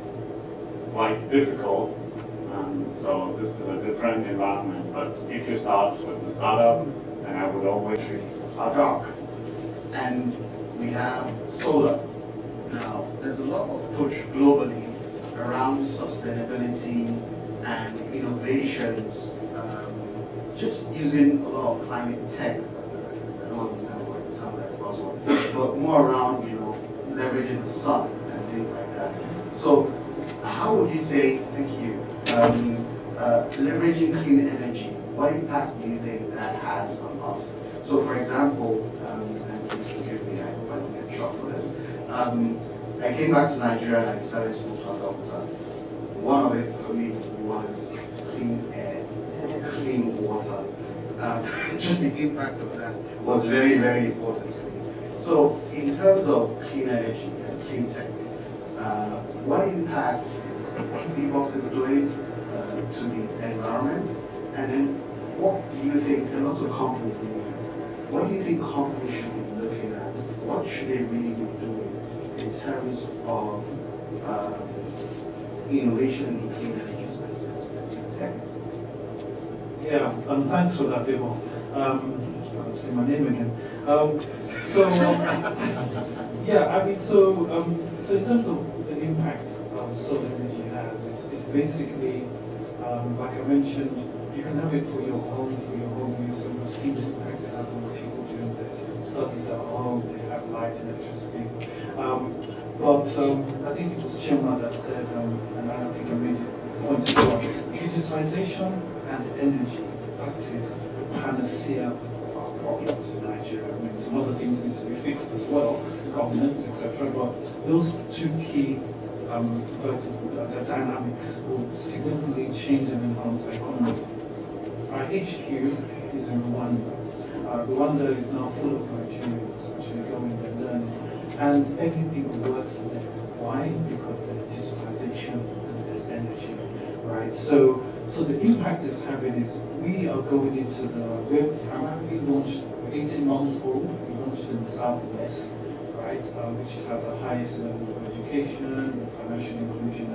quite difficult. So this is a different environment. But if you start with a startup, then I would always are dark. And we have solar. Now, there's a lot of push globally around sustainability and innovations, just using a lot of climate tech. I don't want to use that word, it sounds like a buzzword, but more around, leveraging the sun and things like that. So, how would you say, thank you, leveraging clean energy, what impact do you think that has on us? So for example, and please forgive me, I hope I don't get shot for this. I came back to Nigeria and I decided to move to a doctor. One of it for me was clean air, clean water. Just the impact of that was very, very important to me. So in terms of clean energy and clean tech, what impact is Bebox is doing to the environment? And then what do you think, there are lots of companies in here, what do you think companies should be looking at? What should they really be doing in terms of innovation in clean energy space? Yeah, thanks for that, Bill. I'll say my name again. Yeah, I mean, so in terms of the impact solar energy has, it's basically, like I mentioned, you can have it for your home use, and we've seen the impact it has on people doing their studies at home, they have lights and electricity. But I think it was Chima that said, and I think I made it point as well, digitization and energy, that is the panacea of our problems in Nigeria. I mean, some other things need to be fixed as well, governance, etc. But those two key the dynamics will significantly change and enhance the economy. Our HQ is in Rwanda. Rwanda is now full of Nigerians actually going and learning, and everything works there. Why? Because there's digitization and there's energy, right? So the impact it's having is we are going into we're primarily launched 18 months old. We launched in the southwest, right, which has the highest level of education, financial inclusion,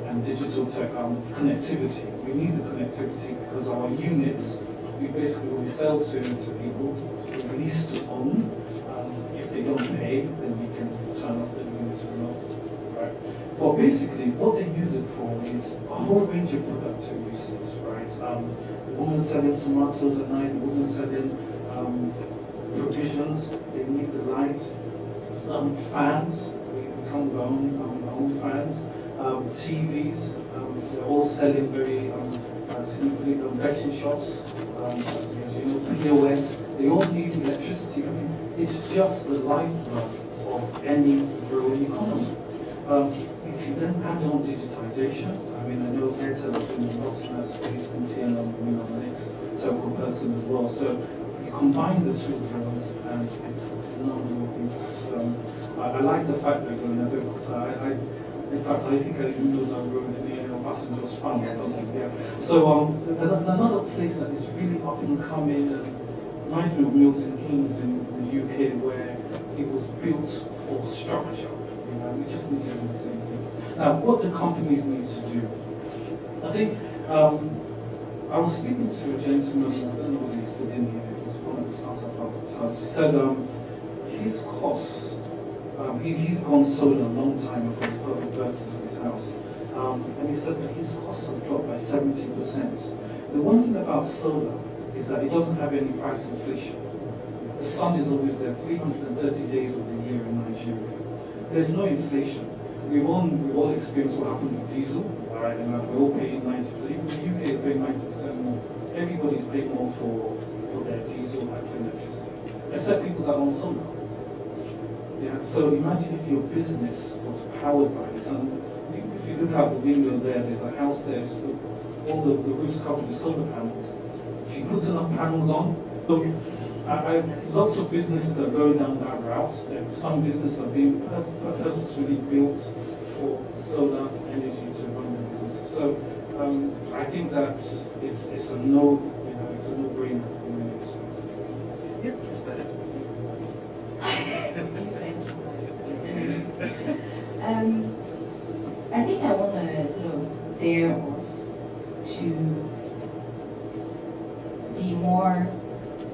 and digital tech connectivity. We need the connectivity because our units, we sell to people, we lease to own. If they don't pay, then we can turn off the units remote, right? But basically, what they use it for is a whole range of productive uses, right? The woman selling tomatoes at night, the woman selling provisions, they need the light. Fans, we can't own our own fans. TVs, they're all selling very significantly. Betting shops, as you know, POS, they all need electricity. I mean, it's just the lifeblood of any growing economy. If you then add on digitization, I mean, I know Airtel has been in lots of that space, and I'm the next telco person as well. So you combine the two of those, and it's a phenomenal impact. I like the fact that you're going to do it, because in fact, I think I even know that road near Passengers Farm or something. Yeah. So another place that is really up and coming, reminds me of Milton Keynes in the UK, where it was built for structure. We just need to do the same thing. Now, what do companies need to do? I think I was speaking to a gentleman, I don't know if he's still in here, he was one of the startup hubs. He said his costs, he's gone solar a long time ago, he's got inverters in his house. And he said that his costs have dropped by 70%. The one thing about solar is that it doesn't have any price inflation. The sun is always there 330 days of the year in Nigeria. There's no inflation. We've all experienced what happened with diesel, all right, and we're all paying 90%. Even the UK is paying 90% more. Everybody's paying more for their diesel and for electricity, except people that own solar. Yeah. So imagine if your business was powered by this, and if you look out the window there, there's a house there. All the roofs covered with solar panels. If you put enough panels on, lots of businesses are going down that route. Some businesses are being purposefully built for solar energy to run their businesses. So I think that it's a no-brainer in many respects. Yeah, that's better. I think I want to sort of dare us to be more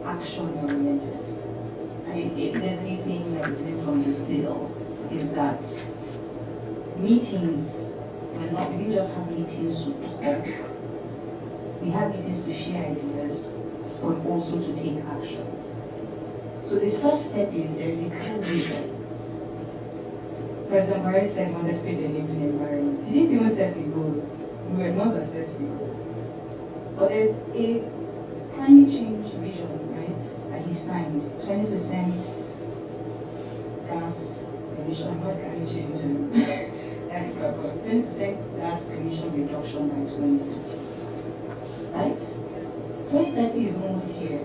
action-oriented. And if there's anything that we learned from the bill, is that meetings, we didn't just have meetings to talk, we have meetings to share ideas, but also to take action. So the first step is there is a clear vision. President Buhari said he wanted to create a enabling environment. He didn't even set the goal. We were not that set the goal. But there's a climate change vision, right, that he signed, 20% gas emission, not climate change, that's carbon, 20% gas emission reduction by 2030, right? 2030 is almost here,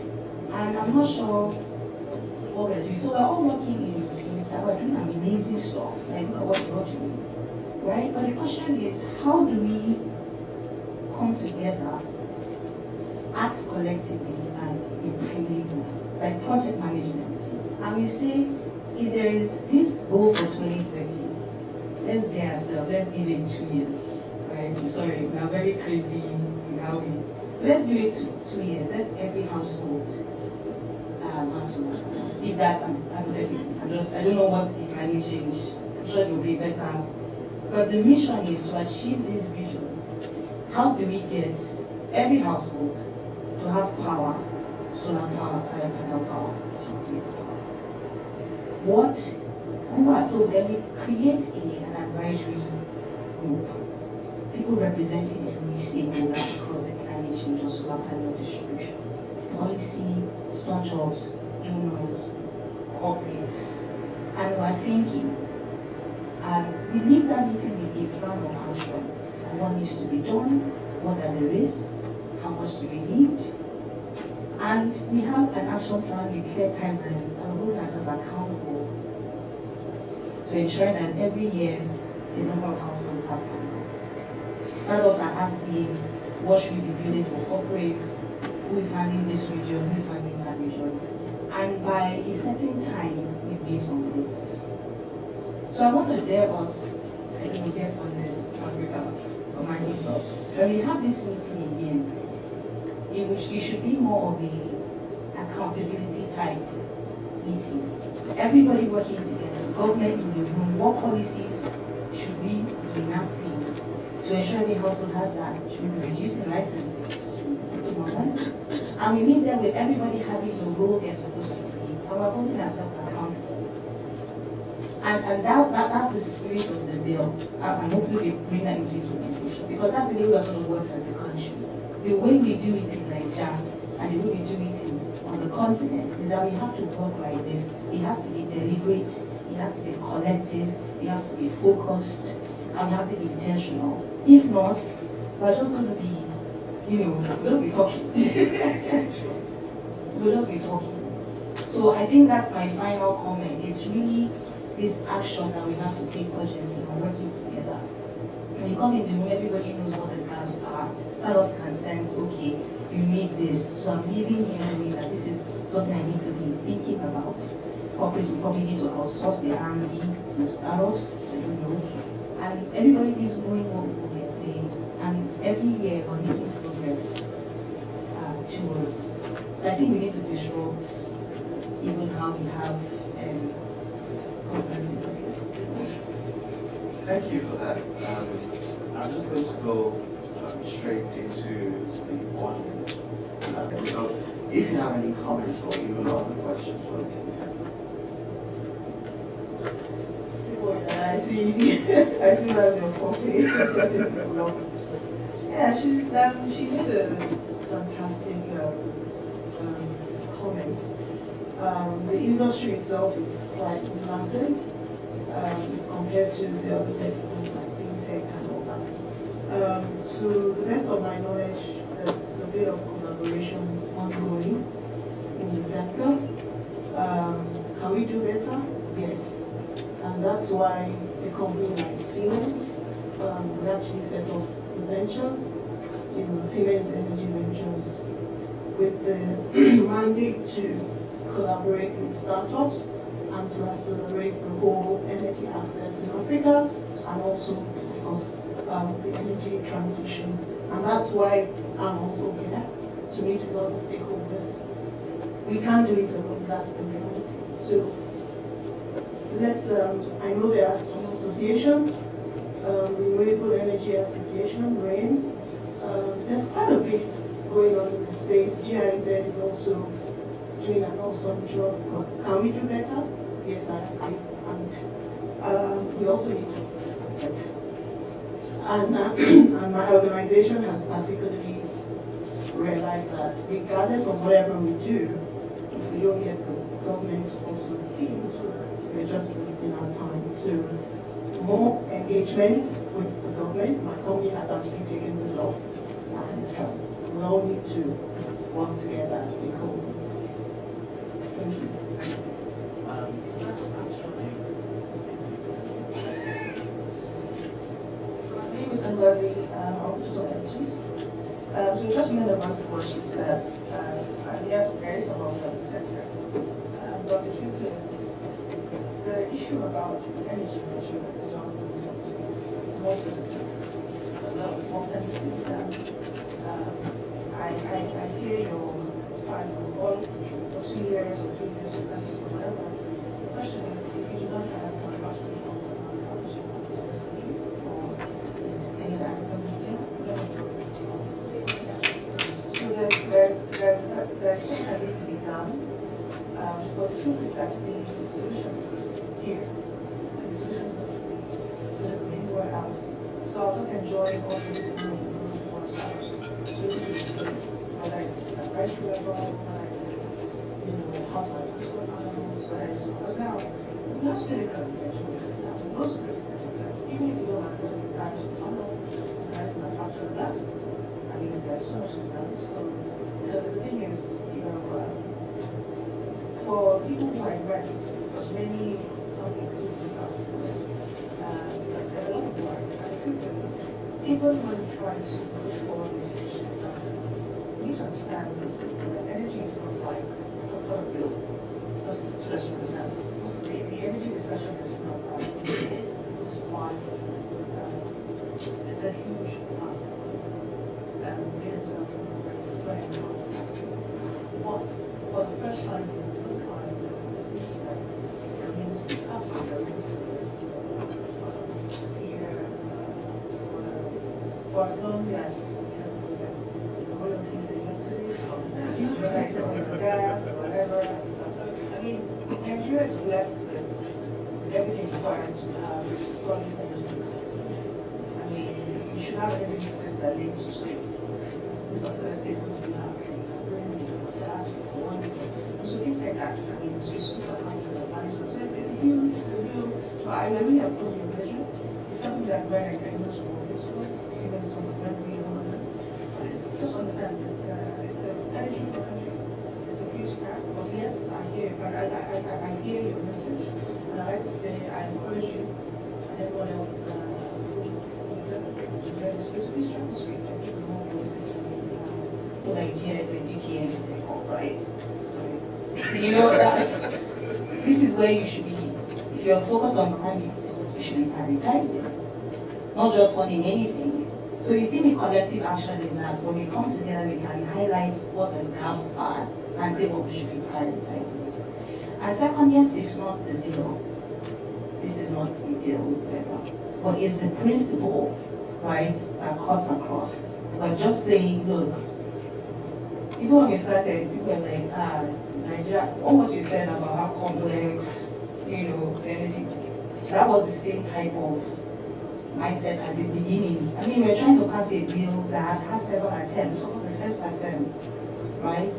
and I'm not sure what we're doing. So we're all working in cyber, doing amazing stuff, like look at what we're doing, right? But the question is, how do we come together, act collectively, and in timely manner? It's like project management. And we say, if there is this goal for 2030, let's get ourselves, let's give it 2 years, right? Sorry, we are very crazy in how we, let's give it 2 years, let every household have solar panels. If that's hypothetical, I don't know what's the climate change, I'm sure it will be better. But the mission is to achieve this vision. How do we get every household to have power, solar power, panel power, grid power? So then we create an advisory group, people representing every stakeholder across the climate change or solar panel distribution, policy, startups, donors, corporates, and we're thinking. We leave that meeting with a plan of action. What needs to be done, what are the risks, how much do we need, and we have an action plan with clear timelines and hold ourselves accountable to ensure that every year the number of households have panels. Startups are asking, what should we be building for corporates, who is handling this region, who is handling that region, and by a certain time, we base on goals. So I want to dare us, and we GetFundedAfrica or Microsoft, when we have this meeting again, it should be more of a accountability type meeting. Everybody working together, government in the room, what policies should we be enacting to ensure every household has that? Should we be reducing licenses? Should we be putting more money? And we leave them with everybody having the role they're supposed to be, and we're holding ourselves accountable. And that's the spirit of the bill, and hopefully we bring that into implementation, because that's the way we're going to work as a country. The way we do it in Nigeria and the way we do it on the continent is that we have to work like this. It has to be deliberate, it has to be collective, we have to be focused, and we have to be intentional. If not, we're just going to be, we'll be talking. We'll just be talking. So I think that's my final comment. It's really this action that we have to take urgently and working together. When you come in the room, everybody knows what the gaps are. Startups can sense, okay, you need this. So I'm leaving here knowing that this is something I need to be thinking about. Corporates will probably need to outsource their R&D to startups, I don't know. And everybody is knowing what we are doing. And every year we're making progress towards. So I think we need to disrupt even how we have conference in place. Thank you for that. I'm just going to go straight into the audience. So if you have any comments or even other questions, we'll take them. I see that's your forte. Yeah, she made a fantastic comment. The industry itself is quite nascent compared to the other verticals like fintech and all that. To the best of my knowledge, there's a bit of collaboration ongoing in the sector. Can we do better? Yes. And that's why a company like Siemens, we actually set up the ventures, Siemens Energy Ventures, with the mandate to collaborate with startups and to accelerate the whole energy access in Africa, and also, of course, the energy transition. And that's why I'm also here, to meet with all the stakeholders. We can't do it alone, that's the reality. So let's, I know there are some associations, Renewable Energy Association, RAIN. There's quite a bit going on in the space. GIZ is also doing an awesome job, but can we do better? Yes, I agree. And we also need to get. And my organization has particularly realize that regardless of whatever we do, if we don't get the government to also pay into it, we're just wasting our time. So more engagements with the government. My company has actually taken this up, and we all need to work together as stakeholders. Thank you. My name is Ngozi of Digital Energies. So just learned about what she said. And yes, there is some of the sector. But the truth is, the issue about energy measurement is not it's more specific. There's a lot of potency that I hear your time all for 2 years or 3 years or whatever. The question is, if you do not have a professional content on publishing in this country or in any African region, so there's something that needs to be done. But the truth is that the solution is here. And the solution is not anywhere else. So I'll just enjoy what we're doing for ourselves. So this is space, whether it's a right level, whether it's household animals, whether it's because now we have silicon most places, even if you don't have to guys who follow, guys manufacture gas. I mean, there's so much to be done. So the thing is, for people who are ready, because many companies do without there's a lot of work. And the truth is, even when you try to push forward this issue, you need to understand that energy is not like some kind of bill. Just so that you understand. The energy discussion is not like it's wide. It's a huge task. And we need something very important. But for the first time, for as long as the royalties they get to it, whether it's oil and gas, whatever. I mean, Nigeria is blessed with everything required to have a solid energy mixes. I mean, you should have energy mixes that link to states. This is the state which we have. So things like that. I mean, so super council and management. So it's a huge, so I really approve your vision. It's something that when I know to work with, see what is on the memory and it's just understand it's an energy for the country. It's a huge task. But yes, I hear your message. And I like to say I encourage you and everyone else who's in the space, please try the space and give more voices from Nigeria is a UK energy tech hub, right? So you know that this is where you should be. If you're focused on climate, you should be prioritizing, not just funding anything. So you think the collective action is that when we come together, we can highlight what the gaps are and say what we should be prioritizing. And second, yes, it's not the bill. This is not the bill, but it's the principle, right, that cuts across. Because just saying, look, even when we started, people were like, Nigeria, all what you said about how complex, energy, that was the same type of mindset at the beginning. I mean, we were trying to pass a bill that had several attempts, also the first attempt, right?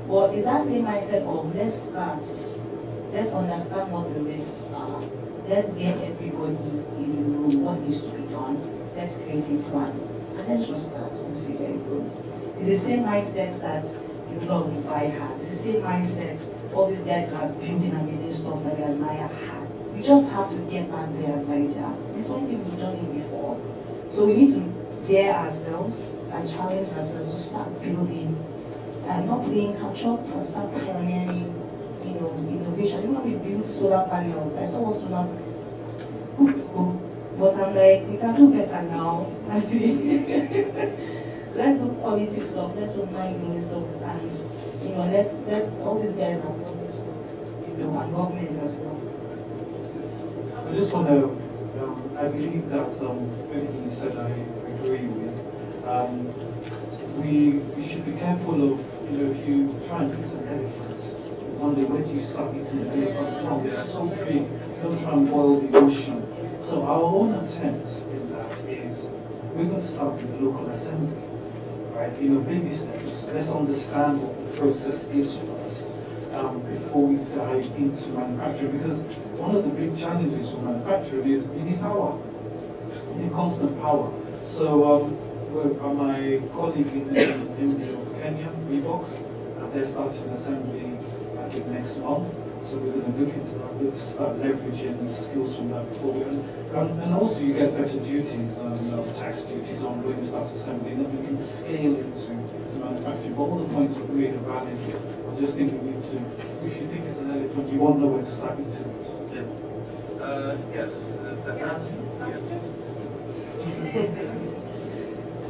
But it's that same mindset of let's start, let's understand what the risks are, let's get everybody in the room, what needs to be done, let's create a plan, and then just start and see where it goes. It's the same mindset that the Lord will buy had. It's the same mindset all these guys that are building amazing stuff that we admire had. We just have to get back there as Nigeria. We don't think we've done it before. So we need to dare ourselves and challenge ourselves to start building and not playing catch up, but start pioneering, innovation. Even when we build solar panels, I saw one solar but I'm like, we can do better now. I see. So let's do quality stuff, let's do mind-blowing stuff, and let's let all these guys have focused, and governments as well. I just want to, I believe that everything you said I agree with. We should be careful of, if you try and eat an elephant, one day where do you start eating an elephant from? They're so big, don't try and boil the ocean. So our own attempt in that is, we're going to start with the local assembly. right? Baby steps. Let's understand what the process is first before we dive into manufacturing. Because one of the big challenges for manufacturing is you need power, you need constant power. So my colleague in India, Kenya, Reeboks, they're starting assembly, I think, next month. So we're going to look into that, to start leveraging the skills from that before we, and also you get better duties, tax duties on when you start assembling, and we can scale into manufacturing. But all the points are really valid. I just think we need to, if you think it's an elephant, you won't know where to start eating it. That's,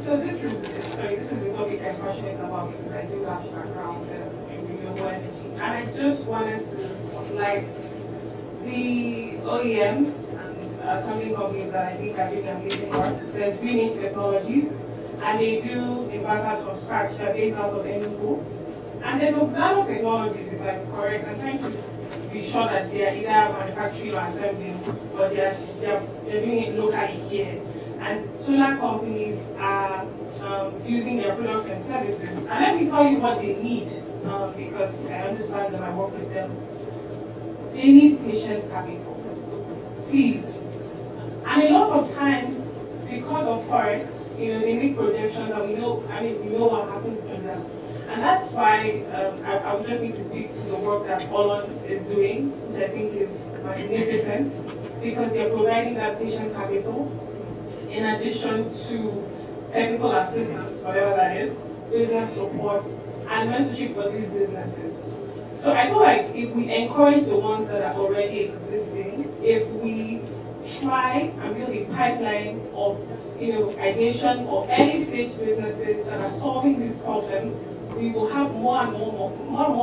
So this is a topic I'm passionate about because I do have background in renewable energy. And I just wanted to spotlight the OEMs and assembling companies that I think are doing amazing work. There's Green Technologies, and they do inverters from scratch. They're based out of Enugu. And there's Oxano Technologies, if I'm correct. I'm trying to be sure that they are either manufacturing or assembling, but they're doing it locally here. And solar companies are using their products and services. And let me tell you what they need, because I understand them, I work with them. They need patient capital, please. And a lot of times, because of Forex, they make projections and we know what happens to them. And that's why I would just need to speak to the work that Olon is doing, which I think is magnificent, because they're providing that patient capital in addition to technical assistance, whatever that is, business support, and mentorship for these businesses. So I feel like if we encourage the ones that are already existing, if we try and build a pipeline of ideation or early stage businesses that are solving these problems, we will have more and more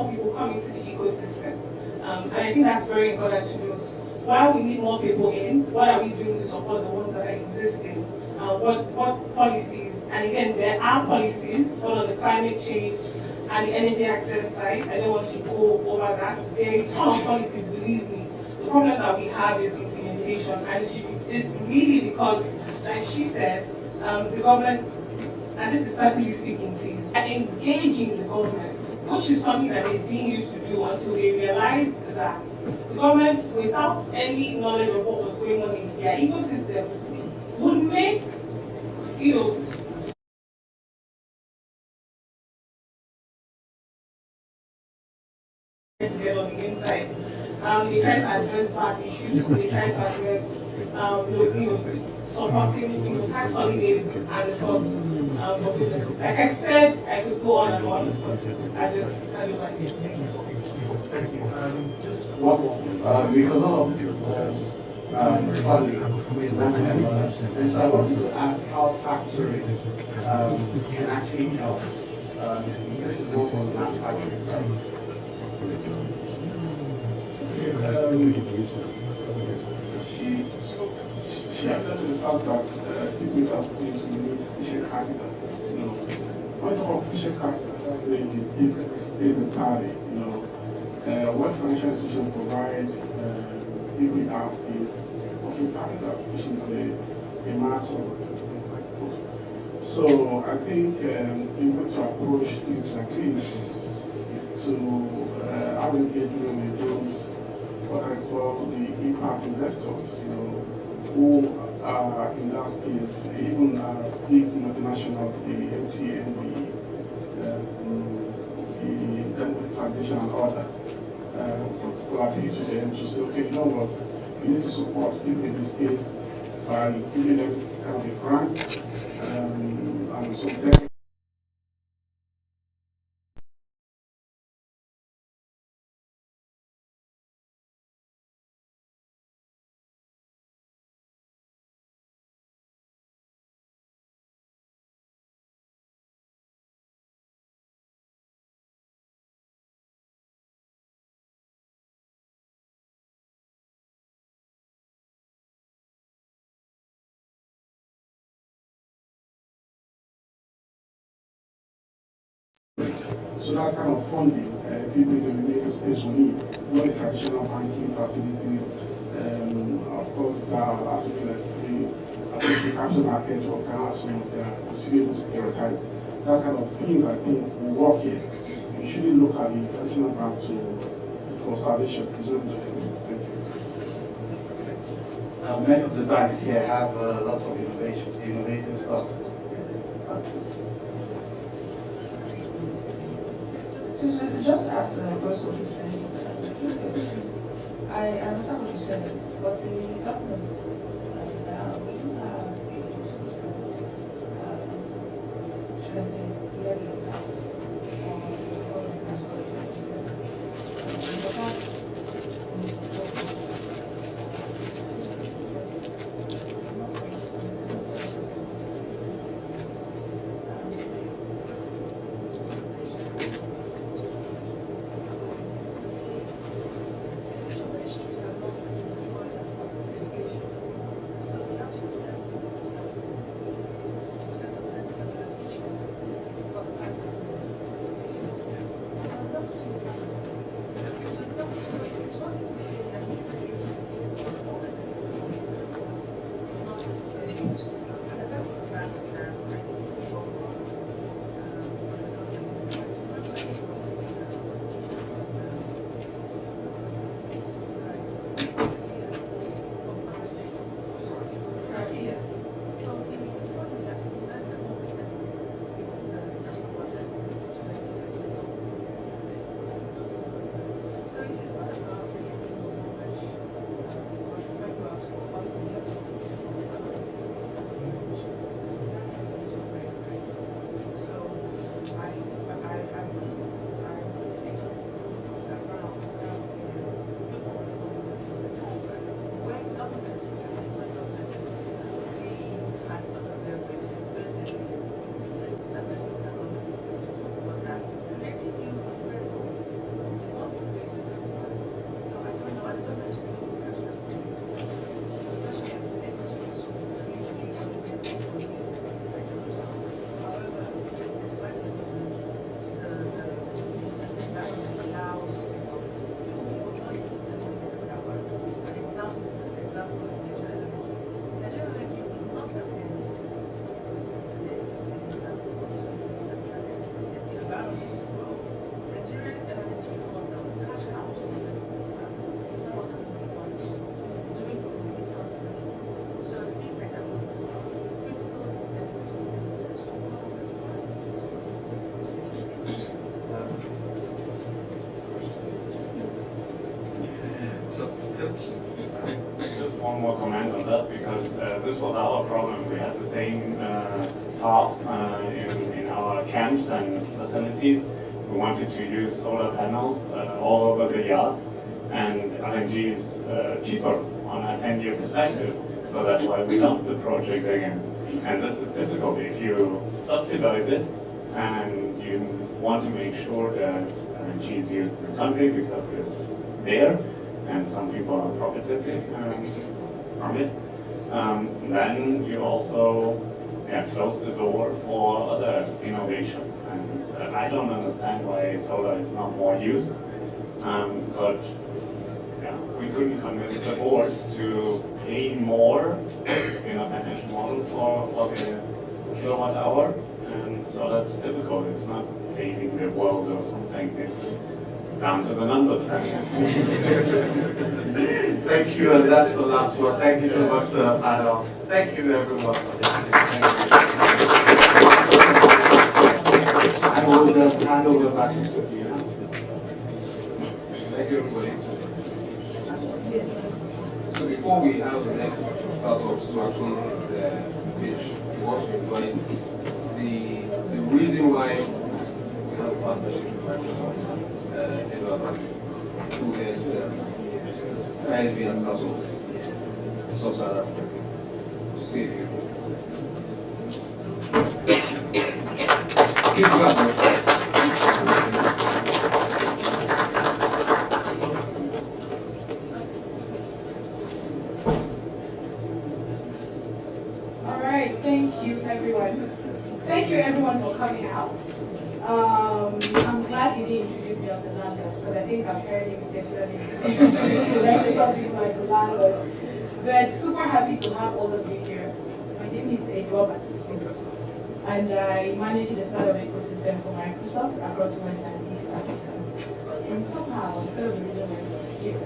people come into the ecosystem. And I think that's very important to note. While we need more people in, what are we doing to support the ones that are existing? What policies? And again, there are policies, all on the climate change and the energy access side. I don't want to go over that. There are a ton of policies, believe me. The problem that we have is implementation. And it's really because, like she said, the government, and this is personally speaking, please, are engaging the government, which is something that they didn't used to do until they realized that the government, without any knowledge of what was going on in their ecosystem, would make, to get on the inside. They try to address VAT issues, they try to address supporting tax holidays and the sorts for businesses. Like I said, I could go on and on, but I just kind of like it. Thank you. Just one more. Because all of you funding, and so I wanted to ask how factoring can actually help. This is more on the manufacturing side. She alluded to the fact that people are going to need patient capital. When talk of patient capital, that's the difference is entirely. What financial institutions provide people in our space is working capital, which is a mass of. So I think people to approach things like this is to have engagement with those what I call the impact investors, who are in that space, even big multinationals, the MTN, the Foundation and others, collaborate with them to say, okay, you know what, we need to support people in this case by giving them kind of a grant, and so then so that's kind of funding people in the renewable space will need, not a traditional banking facility. Of course, there are the capital market or perhaps some of their to see able to securitize. That's kind of things I think will work here. You shouldn't look at the traditional bank for salvation. It's not good. Thank you. Many of the banks here have lots of innovative stuff. So just at first what you said, I understand what you said, but the government now we do have should I say levy of tax on foreign transportation. In the past, Just one more comment on that, because this was our problem. We had the same task in our camps and facilities. We wanted to use solar panels all over the yards, and LNG is cheaper on a 10-year perspective, so that's why we dumped the project again. And this is difficult if you subsidize it and you want to make sure that LNG is used in the country because it's there and some people are profiting from it. Then you also close the door for other innovations. And I don't understand why solar is not more used, but we couldn't convince the board to pay more in a financial model for the kilowatt hour, and so that's difficult. It's not saving the world or something. It's down to the numbers. Thank you, and that's the last one. Thank you so much to the panel. Thank you, everyone, for listening. Thank you. I will hand over back to Sophia. Thank you, everybody. So before we have the next startups to actually hit the pitch, we want to invite the reason why we have a partnership with Microsoft and others who is ISV and startups sub-Saharan Africa. To see if you please clap. Thank you, everyone. Thank you, everyone, for coming out. I'm glad you didn't introduce me as the landlord, because I think I've heard him intentionally introduce something like the landlord. But super happy to have all of you here. My name is Edwabas, and I manage the startup ecosystem for Microsoft across West and East Africa. And somehow it's going to be really weird here.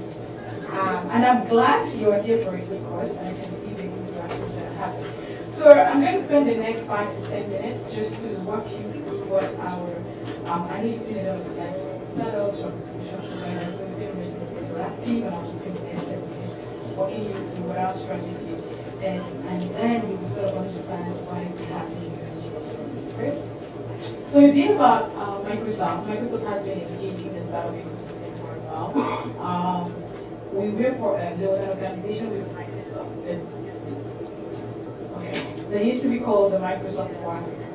And I'm glad you're here for a good cause, and I can see the interactions that are happening. So I'm going to spend the next 5 to 10 minutes just to walk you through what our, I know you've seen it on the slides, startups from the solution providers, so we're going to make this interactive, and I'm just going to get 10 minutes walking you through what our strategy is, and then you will sort of understand why we have this strategy. Right? So a bit about Microsoft. Microsoft has been engaging the startup ecosystem for a while. There was an organization with Microsoft that used to be called the Microsoft for Africa.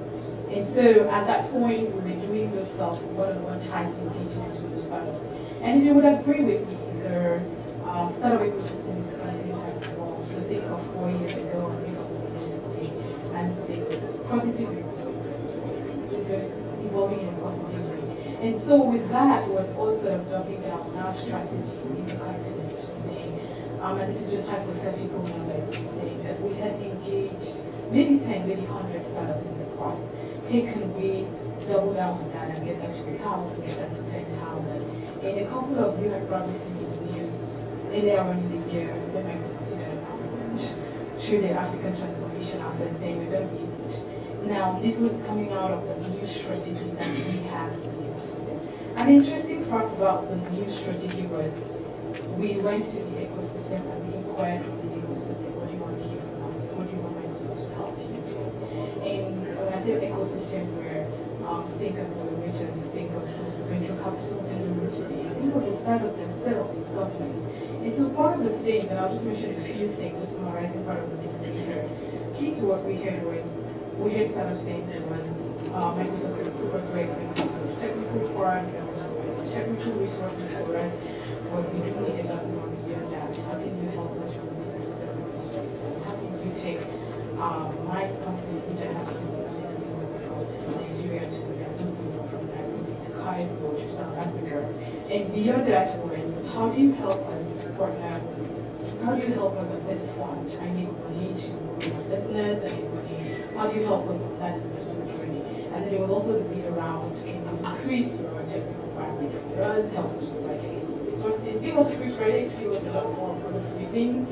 And so at that point, we were doing those one-on-one type engagements with the startups. And if you would agree with me, the startup ecosystem in the continent has evolved. So think of 4 years ago, and think of 4 years today, and it's been positively. It's evolving in a positive way. And so with that was also doubling down on our strategy in the continent, saying, and this is just hypothetical numbers, saying that we had engaged maybe 10, maybe 100 startups in the past. Hey, can we double down on that and get that to 1,000, get that to 10,000? In a couple of you have probably seen the news earlier on in the year, when Microsoft did an announcement through the African Transformation Office saying we're going to be it. Now, this was coming out of the new strategy that we have in the ecosystem. An interesting fact about the new strategy was we went to the ecosystem and we inquired from the ecosystem, what do you want to hear from us? What do you want Microsoft to help you do? And when I say ecosystem, where think of religious, think of some venture capitals in the room today, think of the startups themselves, companies. And so part of the things, and I'll just mention a few things, just summarizing part of the things we heard. Key to what we heard was, we heard startups saying to us, Microsoft is super great when it comes to the technical part, technical resources for us, but we do need a lot more beyond that. How can you help us from this perspective? How can you take my company, which I have to do from Nigeria to from Nairobi to Cairo to South Africa? And beyond that was, how do you help us partner? How do you help us assess funds? I need money to grow my business, I need money. How do you help us on that investment journey? And then there was also the bit around, can you increase your technical parameters for us, help us with like resources, give us free credit, give us a lot more other free things.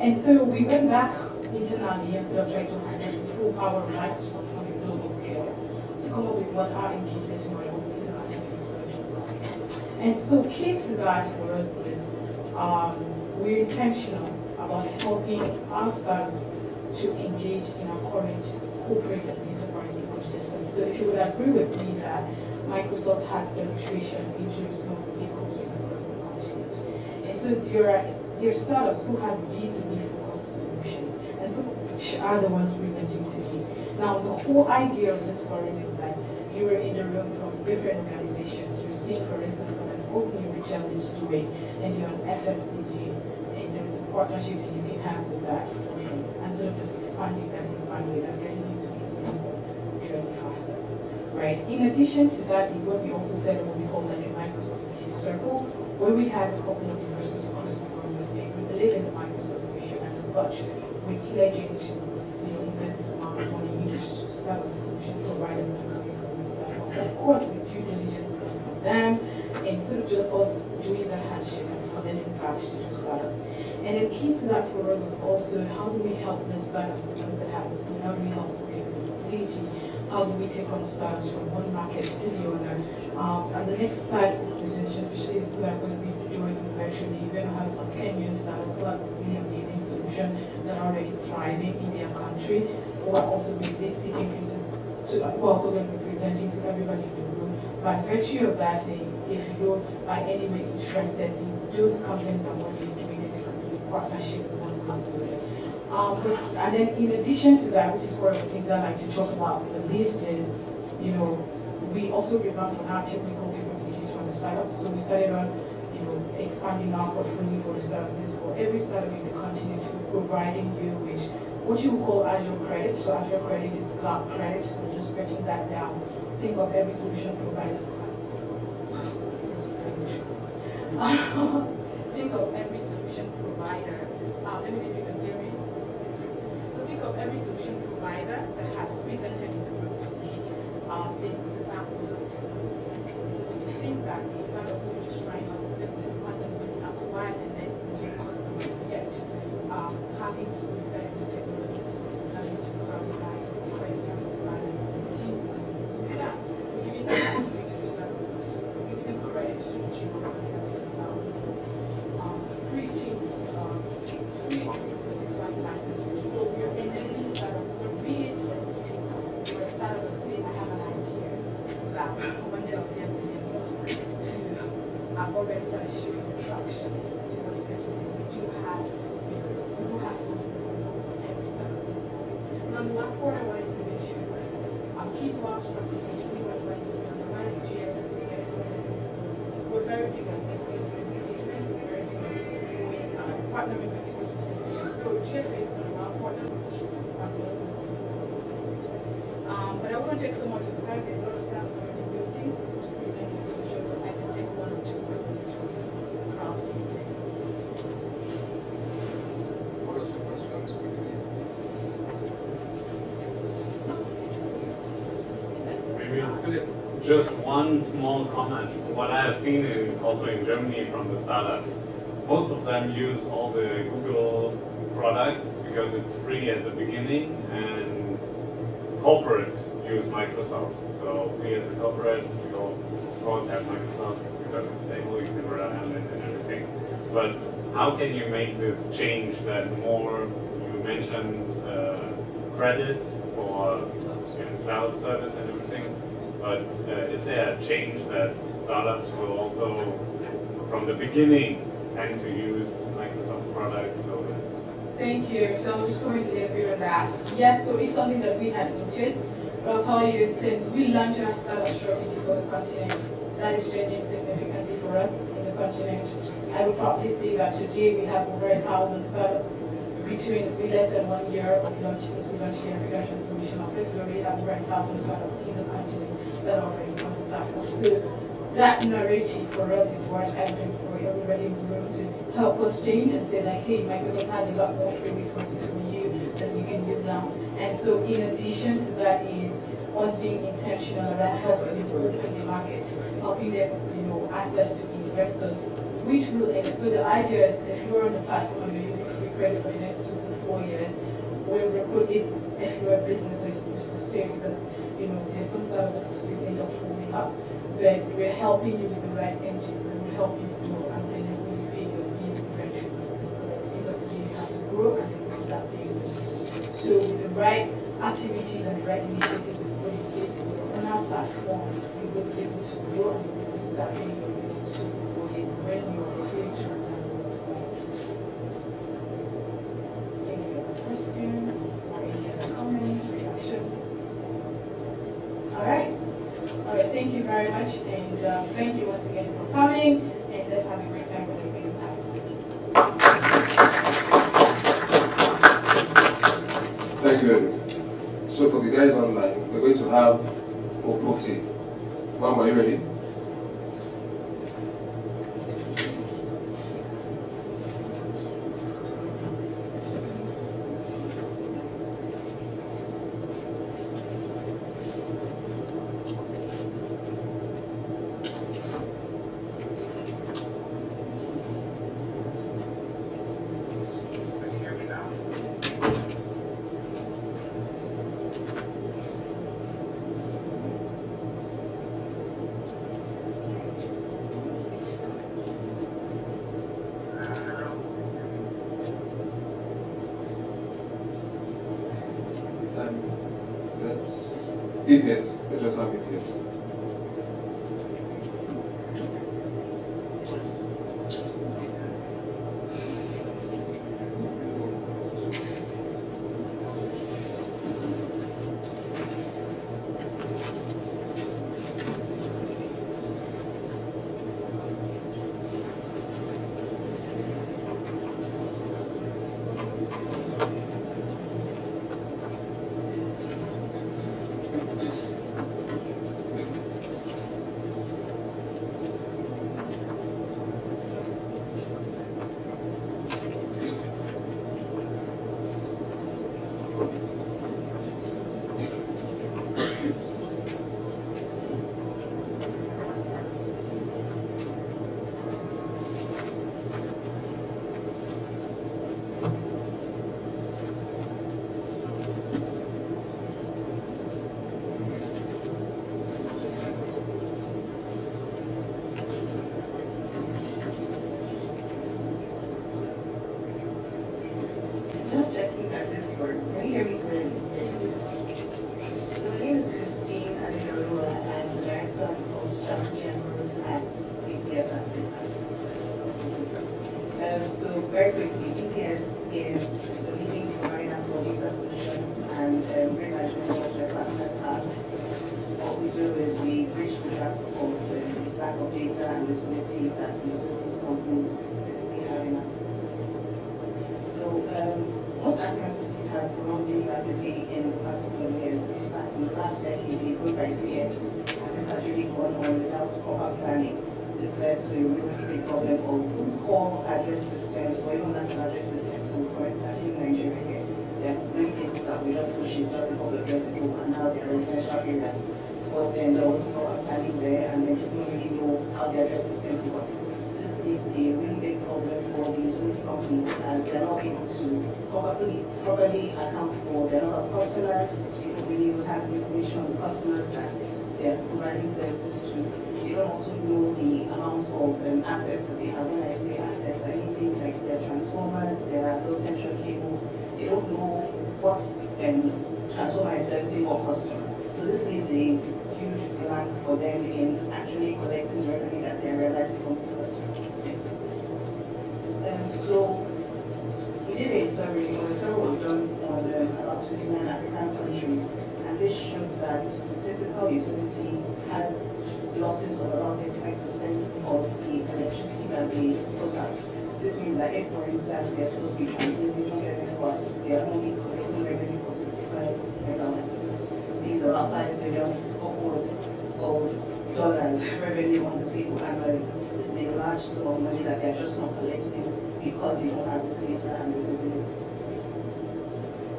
And so we went back internally and sort of tried to harness the full power of Microsoft on a global scale to come up with what our engagement model in the country solutions are. And so key to that for us was we're intentional about helping our startups to engage in our current corporate and enterprise ecosystem. So if you would agree with me that Microsoft has penetration into some big companies across the continent. And so there are startups who have B2B focused solutions, and some of which are the ones presenting today. Now, the whole idea of this forum is that you are in the room from different organizations. You're seeing, for instance, what an open Richard is doing, and you're on FFCG, and there's a partnership that you can have with that, and sort of just expanding that bandwidth and getting into his journey faster. Right. In addition to that is what we also said what we call like a Microsoft VC circle, where we had a couple of investors across the world who saying we believe in the Microsoft vision, and as such, we're pledging to invest this amount of money into startup solution providers that are coming from the platform. Of course, with due diligence from them, and sort of just us doing that handshake and funneling back to the startups. And the key to that for us was also how do we help the startups, the ones that have, how do we help with visibility? How do we take on startups from one market to the other? And the next slide presentation, especially if we are going to be joining virtually, you're going to have some Kenyan startups who have some really amazing solution that are already thriving in their country, who are also going to be speaking who are also going to be presenting to everybody in the room. By virtue of that, saying if you are anyway interested in those companies and what they're doing, then they can do a partnership with one company. And then in addition to that, which is one of the things I like to talk about the least is, we also revamped on our technical capabilities for the startups. So we started on, expanding our portfolio for the services for every startup in the continent, providing you with what you would call Azure credit. So Azure credit is cloud credit, so just breaking that down. Think of every solution provider. Think of every solution provider. Let me maybe you can hear me. Think of every solution provider that has reason startup who are just trying out this business once and really after a while, and then new customers yet having to invest in technology resources, having to buy credit, having to buy cheese. So yeah, we're giving them free to the startup ecosystem. We're giving them credit to achieve free cheese, free Office 365 licenses. So we're enabling startups, but be it you're a startup to say, I have an idea that one day I'll be able to I've already started showing the traction towards getting it. We do have something for every startup. Now the last point I wanted to mention was key to our structure, we were like the managers, we're very big on ecosystem engagement, we're very big on partnering with ecosystem engagement. So GFA is one of our partners on the but I won't take so much of the time. There's a lot of staff already waiting to present this, so sure I can take one or two questions from the crowd. One or two questions quickly. Maybe just one small comment. What I have seen also in Germany from the startups, most of them use all the Google products because it's free at the beginning, and corporates use Microsoft. So we as a corporate, we all of course have Microsoft, we got it stable, you can rely on it and everything. But how can you make this change that more, you mentioned credits for cloud service and everything, but is there a change that startups will also, from the beginning, tend to use Microsoft products? So Thank you. So I'm just going to agree with that. Yes, so it's something that we had noticed. But I'll tell you, since we launched our startup strategy for the continent, that is changing significantly for us in the continent. I would probably say that today we have over 1,000 startups between less than 1 year of launch since we launched the African Transformation Office. We already have over 1,000 startups in the continent that are already on the platform. So that narrative for us is what I've been for everybody in the room to help us change and say like, hey, Microsoft has a lot more free resources for you that you can use now. And so in addition to that is us being intentional about helping them open the market, helping them, access to investors, which will end. So the idea is if you're on the platform and you're using free credit for the next 2 to 4 years, we'll recruit it if you're a business that's supposed to stay because, there's some stuff that will still end up folding up. But we're helping you with the right engine. We will help you grow and then it will pay your bill eventually. Because at the end of the day, you have to grow and then you start paying your bills. So with the right activities and the right initiatives we put in place on our platform, you will be able to grow and you'll be able to start paying your bills. So it's when you're feeling transactional. Any other question or any other comment, reaction? All right. All right, thank you very much, and thank you once again for coming, and let's have a great time whenever you have. Thank you. So for the guys online, we're going to have Opoxy. Mom, are you ready? EPS, let's just have EPS. that resources companies typically have in Africa. So most African cities have grown really rapidly in the past couple of years. In fact, in the last decade, they grew by 3x. And this has really gone on without proper planning. This led to a real big problem of poor address systems or even lack of address systems. So for instance, in Nigeria here, there are many places that we just push it just a couple of years ago and now they are residential areas. But then there was no planning there and then people don't really know how the address systems work. This is a really big problem for the utility companies as they're not able to properly account for the number of customers. They don't really have information on the customers that they're providing services to. They don't also know the amount of assets that they have. When I say assets, I mean things like their transformers, their low tension cables. They don't know what transformer is servicing or customer. So this is a huge blank for them in actually collecting revenue that they realize from these customers. So we did a survey. The survey was done on about 29 African countries, and this showed that the typical utility has losses of about 35% of the electricity that they put out. This means that if, for instance, they're supposed to be transmitting 100 megawatts, they are only collecting revenue for 65 megawatts. This means about $5 billion upwards of dollars revenue on the table annually. This is a large sum of money that they're just not collecting because they don't have this data and this ability.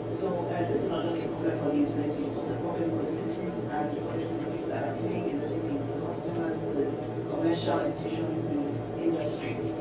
So this is not just a problem for the utilities, it's also a problem for the cities and for the people that are playing in the cities, the customers, the commercial institutions, the industries.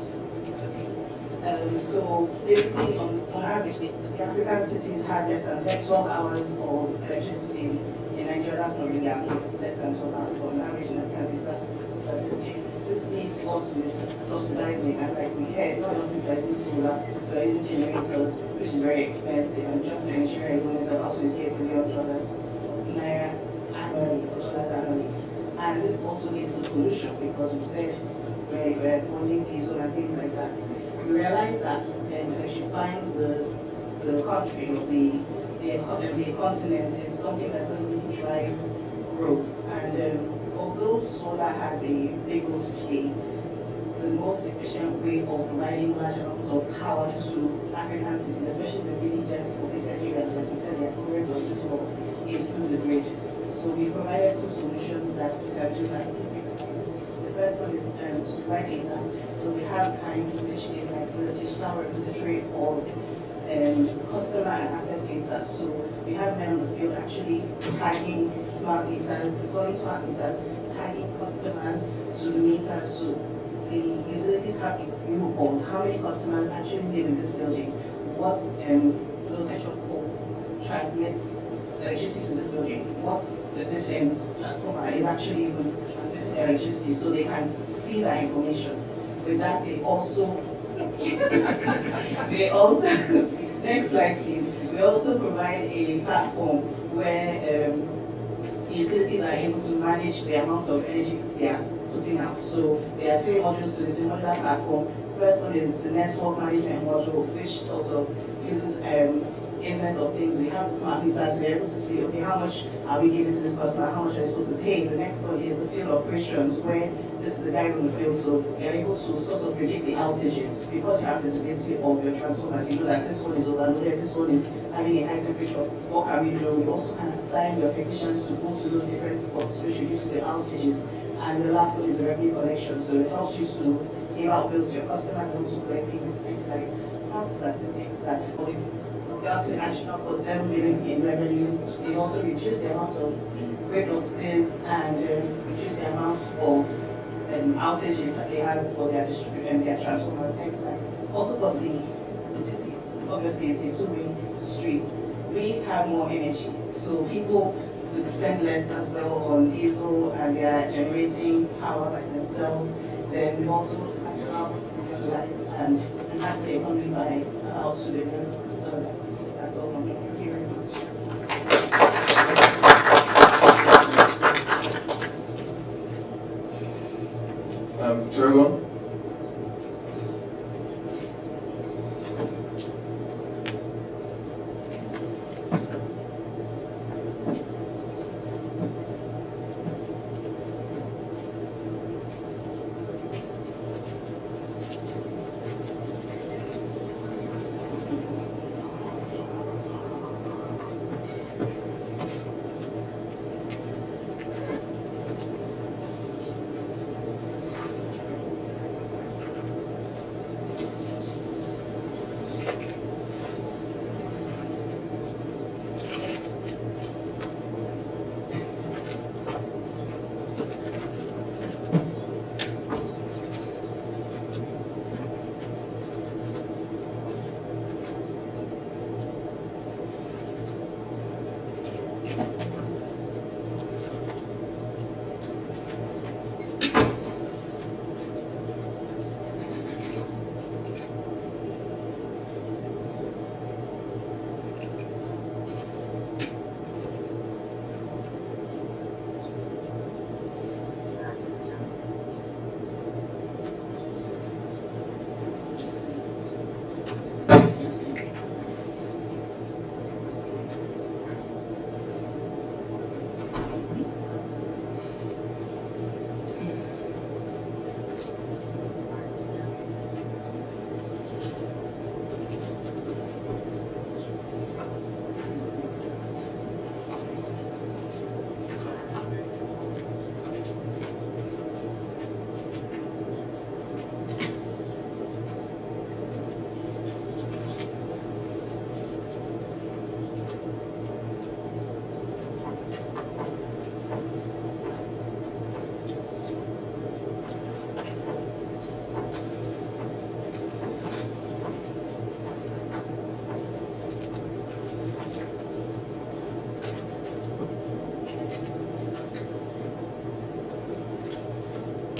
So basically, on average, the African cities have less than 12 hours of electricity. In Nigeria, that's not really our case, it's less than 12 hours. So on average, in African cities, that's statistic. This leaves us with subsidizing, and like we heard, not enough people are using solar, so using generators, which is very expensive, and just Nigeria alone is about $28 billion naira annually, or dollars annually. And this also leads to pollution, because we said we're burning diesel and things like that. We realized that electrifying the country or the continent is something that's going to really drive growth. And although solar has a big role to play, the most efficient way of providing large amounts of power to African cities, especially the really dense populated areas, like we said, the corridors of this world, is through the grid. So we provided two solutions that can do that. The first one is to provide data. So we have KINDS, which is like the digital repository of customer and asset data. So we have men on the field actually tagging smart meters, installing smart meters, tagging customers to the meters. So the utilities have a view of how many customers actually live in this building, what low tension pole transmits electricity to this building, what the transformer is actually even transmitting electricity, so they can see that information. With that, they also next slide please. We also provide a platform where utilities are able to manage the amount of energy they are putting out. So there are three modules to this modular platform. First one is the network management module, which sort of uses Internet of Things. We have the smart meters, we're able to see, okay, how much are we giving to this customer, how much are they supposed to pay. The next one is the field operations, where this is the guys on the field, so they're able to sort of predict the outages. Because you have visibility of your transformers, you know that this one is overloaded, this one is having a high temperature. What can we do? We also can assign your technicians to go to those different spots which reduces the outages. And the last one is the revenue collection. So it helps you to give out bills to your customers and also collect payments, things like smart statistics that the national was 7 million in revenue. They also reduce the amount of grid losses and reduce the amount of outages that they have for their their transformers. Next slide. Also for the city, obviously it's a two-way street. We have more energy, so people would spend less as well on diesel and they are generating power by themselves. Then we also have to have light and enhance the economy by about $2 billion. That's all from me. Thank you very much. Dragon?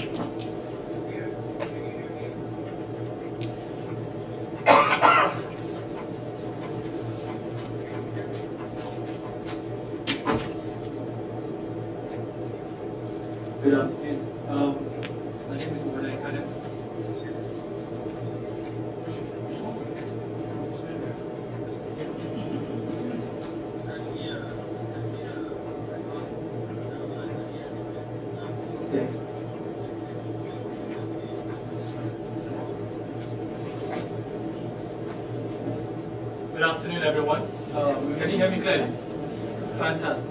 Good afternoon. My name is Ubanai Kadem. Okay. Good afternoon, everyone. Can you hear me clearly? Fantastic.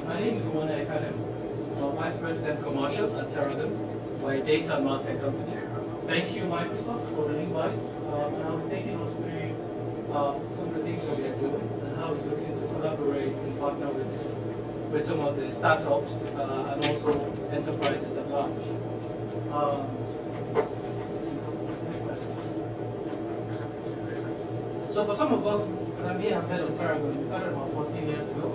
My name is Ubanai Kadem. Vice President Commercial at Saragon. We're a data and martech company. Thank you, Microsoft, for the invite. And I'll be taking us through some of the things that we are doing and how we're looking to collaborate and partner with some of the startups and also enterprises at large. So for some of us, and I'm here, I'm head of Saragon. We started about 14 years ago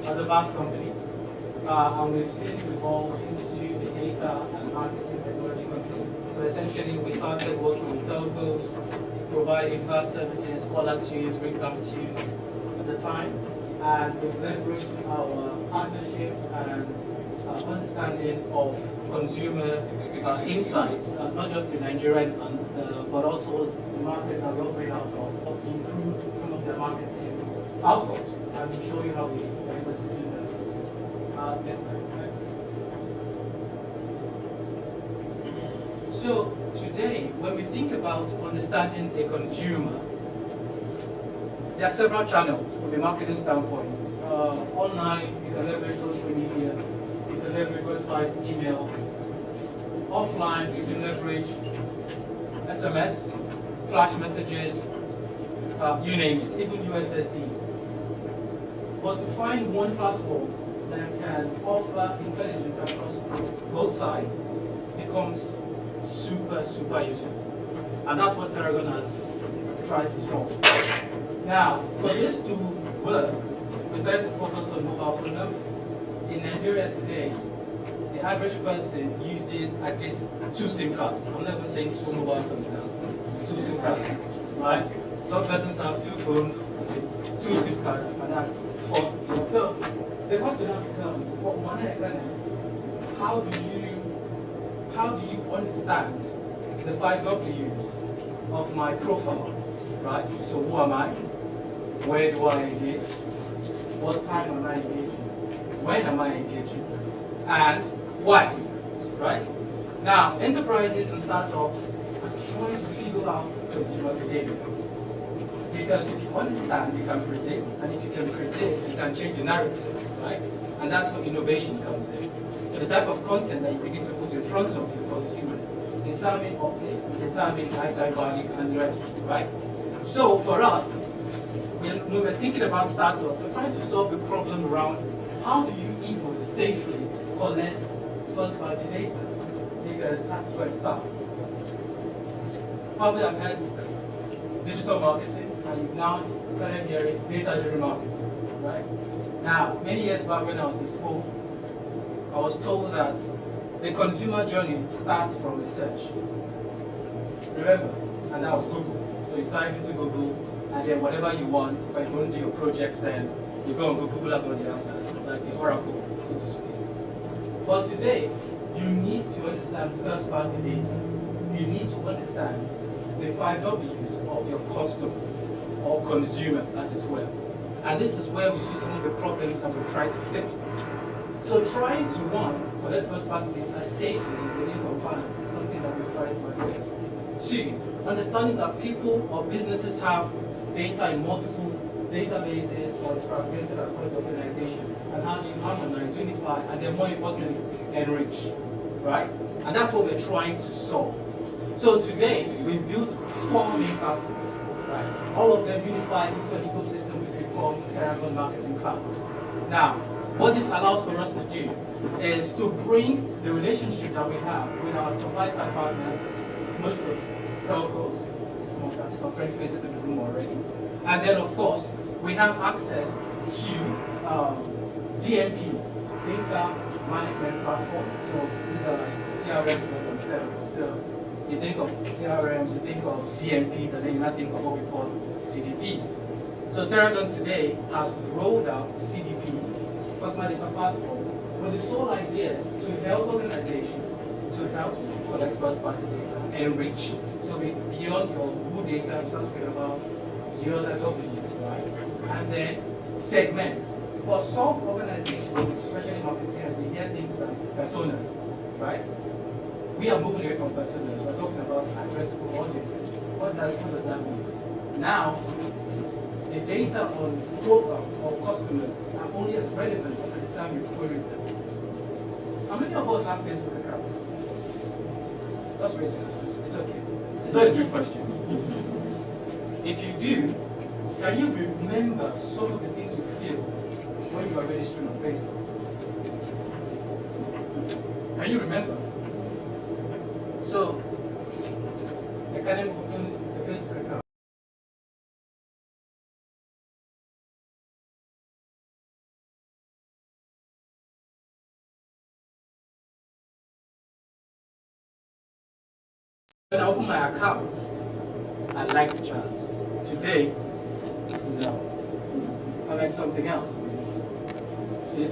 as a vast company. And we've since evolved into a data and marketing technology company. So essentially, we started working with telcos, providing vast services, caller tunes, ringtone tunes at the time. And we've leveraged our partnership and understanding of consumer insights, not just in Nigeria, but also the market that we operate out of, to improve some of the marketing outcomes. And we'll show you how we are able to do that. Next slide. So today, when we think about understanding a consumer, there are several channels from a marketing standpoint. Online, you can leverage social media, you can leverage websites, emails. Offline, you can leverage SMS, flash messages, you name it, even USSD. But to find one platform that can offer intelligence across both sides becomes super useful. And that's what Saragon has tried to solve. Now, for this to work, we started to focus on mobile phone numbers. In Nigeria today, the average person uses at least 2 SIM cards. I'm never saying 2 mobile phones now. 2 SIM cards, right? Some persons have 2 phones with 2 SIM cards, and that's false. So the question now becomes, for one how do you understand the 5 W's of my profile, right? So who am I? Where do I engage? What time am I engaging? When am I engaging? And why, right? Now, enterprises and startups are trying to figure out consumer behavior. Because if you understand, you can predict, and if you can predict, you can change the narrative, right? And that's where innovation comes in. So the type of content that you begin to put in front of your consumers, determine uptake, determine lifetime value, and the rest, right? So for us, when we're thinking about startups, we're trying to solve the problem around how do you even safely collect first-party data? Because that's where it starts. Probably I've had digital marketing, and you've now started hearing data-driven marketing, right? Now, many years back when I was in school, I was told that the consumer journey starts from research. Remember? And that was Google. So you type into Google, and then whatever you want, if you want to do your project, then you go on Google has all the answers. It's like the oracle, so to speak. But today, you need to understand first-party data. You need to understand the 5 W's of your customer or consumer, as it were. And this is where we see some of the problems and we've tried to fix them. So trying to, one, collect first-party data safely within compliance is something that we've tried to address. 2, understanding that people or businesses have data in multiple databases or it's fragmented across the organization, and how do you harmonize, unify, and then more importantly, enrich, right? And that's what we're trying to solve. So today, we've built 4 main platforms, right? All of them unified into an ecosystem which we call Saragon Marketing Cloud. Now, what this allows for us to do is to bring the relationship that we have with our supply-side partners, most of telcos, there's some friendly faces in the room already, and then of course, we have access to DMPs, data management platforms. So these are like CRMs for themselves. So you think of CRMs, you think of DMPs, and then you not think of what we call CDPs. So Terragon today has rolled out CDPs, customer data platforms, with the sole idea to help organizations to help collect first-party data, enrich. So beyond your who data, start talking about the other W's, right? And then segment. For some organizations, especially marketing, as you hear things like personas, right? We are moving away from personas. We're talking about addressable audiences. What does that mean? Now, the data on profiles or customers are only as relevant at the time you query them. How many of us have Facebook accounts? Just raise your hands. It's okay. It's not a trick question. If you do, can you remember some of the things you feel when you are registering on Facebook? Can you remember? So, the academic opens the Facebook account. When I open my account, I liked Charles. Today, no. I like something else. See?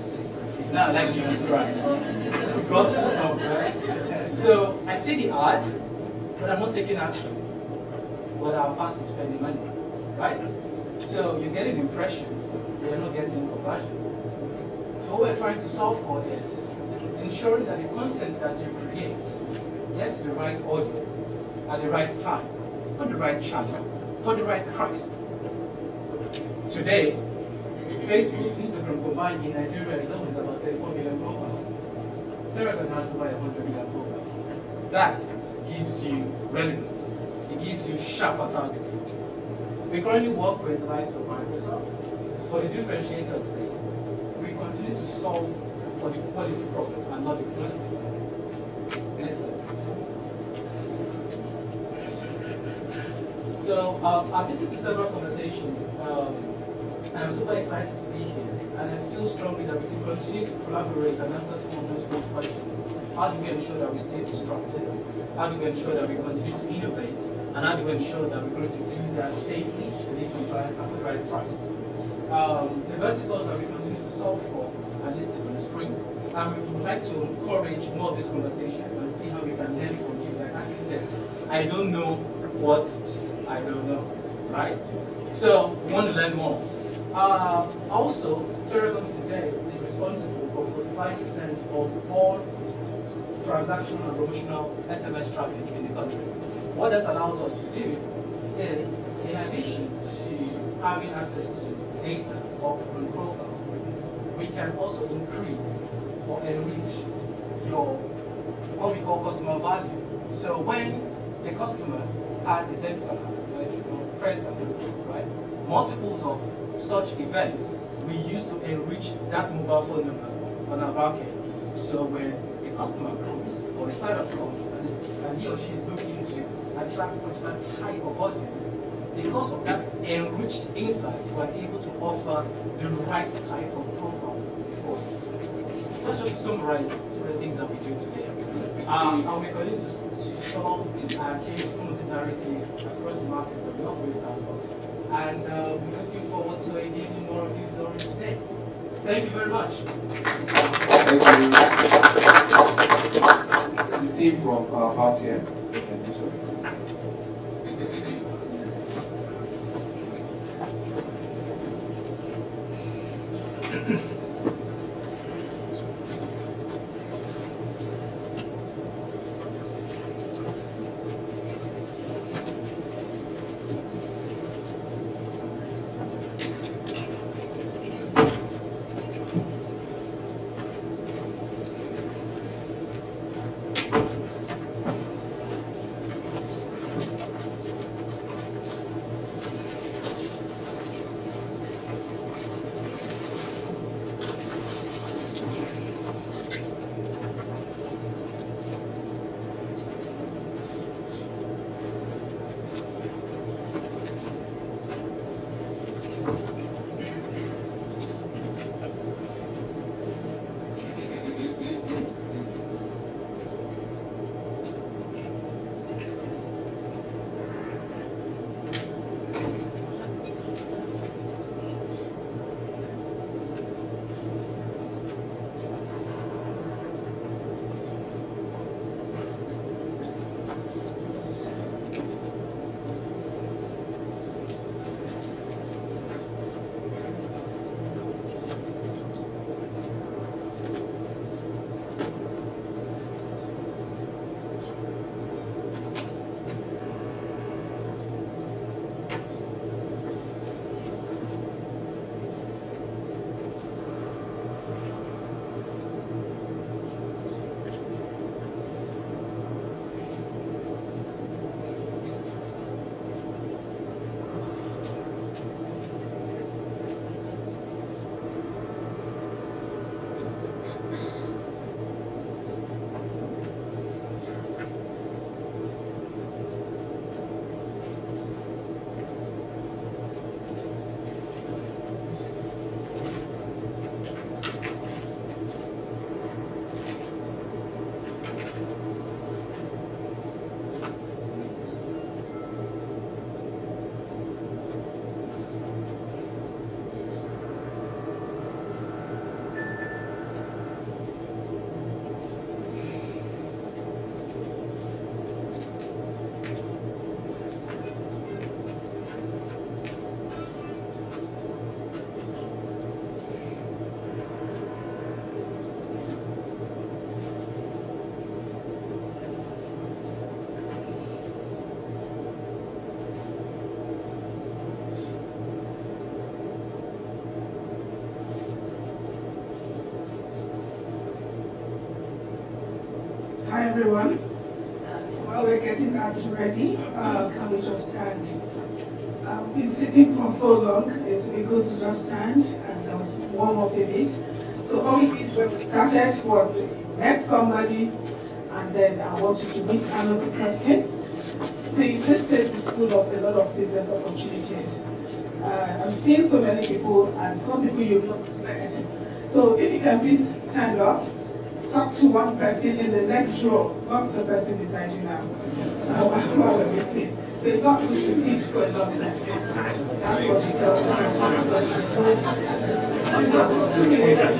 Now I like Jesus Christ. Gospel song, right? So I see the ad, but I'm not taking action. But our past is spending money, right? So you're getting impressions, you're not getting conversions. So what we're trying to solve for is ensuring that the content that you create gets to the right audience at the right time, on the right channel, for the right price. Today, Facebook, Instagram combined in Nigeria alone is about 34 million profiles. Terragon has over 100 million profiles. That gives you relevance. It gives you sharper targeting. We currently work with the likes of Microsoft, but the differentiator is this. We continue to solve for the quality problem and not the quantity. Next slide. So I've listened to several conversations, and I'm super excited to be here. And I feel strongly that we can continue to collaborate and answer some of those good questions. How do we ensure that we stay disruptive? How do we ensure that we continue to innovate? And how do we ensure that we're going to do that safely, within compliance, and for the right price? The verticals that we continue to solve for are listed on the screen. And we would like to encourage more of these conversations and see how we can learn from you. Like I said, I don't know what I don't know, right? So we want to learn more. Also, Terragon today is responsible for 45% of all transactional and promotional SMS traffic in the country. What that allows us to do is, in addition to having access to data or profiles, we can also increase or enrich your what we call customer value. So when a customer has a debit account, credit account, right? Multiples of such events we use to enrich that mobile phone number on our back end. So when a customer comes or a startup comes and he or she is looking to attract that type of audience, because of that enriched insight, we're able to offer the right type of profiles for you. Let's just summarize some of the things that we do today. And we're going to solve and change some of these narratives across the markets that we operate out of. And we're looking forward to engaging more of you during the day. Thank you very much. Thank you. The team from Pass here. Hi everyone. So while we're getting that ready, can we just stand? I've been sitting for so long, it would be good to just stand and just warm up a bit. So all we did when we started was met somebody and then I want you to meet another person. See, this place is full of a lot of business opportunities. I'm seeing so many people and some people you've not met. So if you can please stand up, talk to one person in the next row, not the person beside you now, while we're waiting. So it's not good to sit for a long time. That's what you tell us. This was for 2 minutes.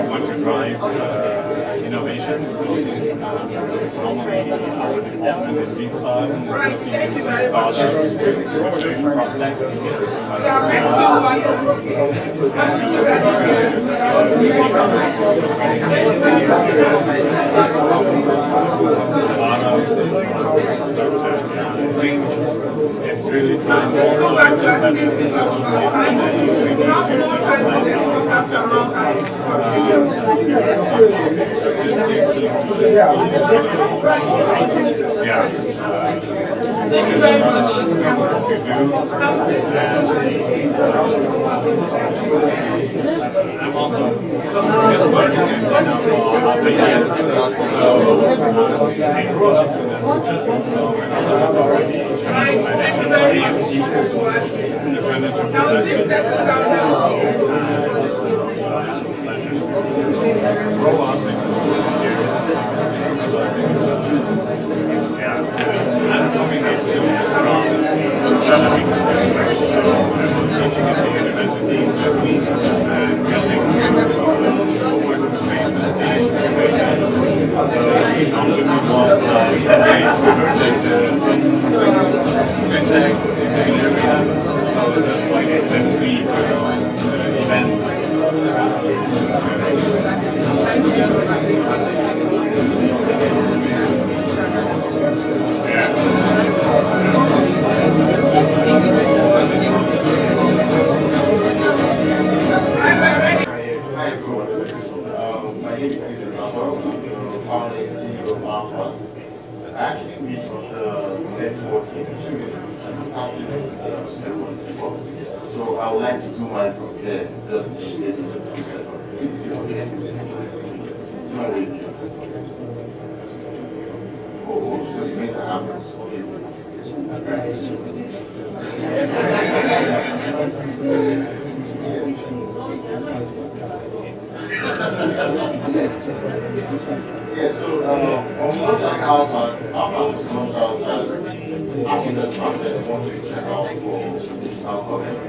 Want to drive innovation. Normally, our department is restarted. Right, thank you very much. It's really time. Thank you very much. I'm also Right, thank you very much. Now please settle down now. So I would like to do mine from there, just in 2 seconds. Oh, so it means I have Yeah, so on launch like our pass was launched out as happiness fastest one to check out for digital commerce.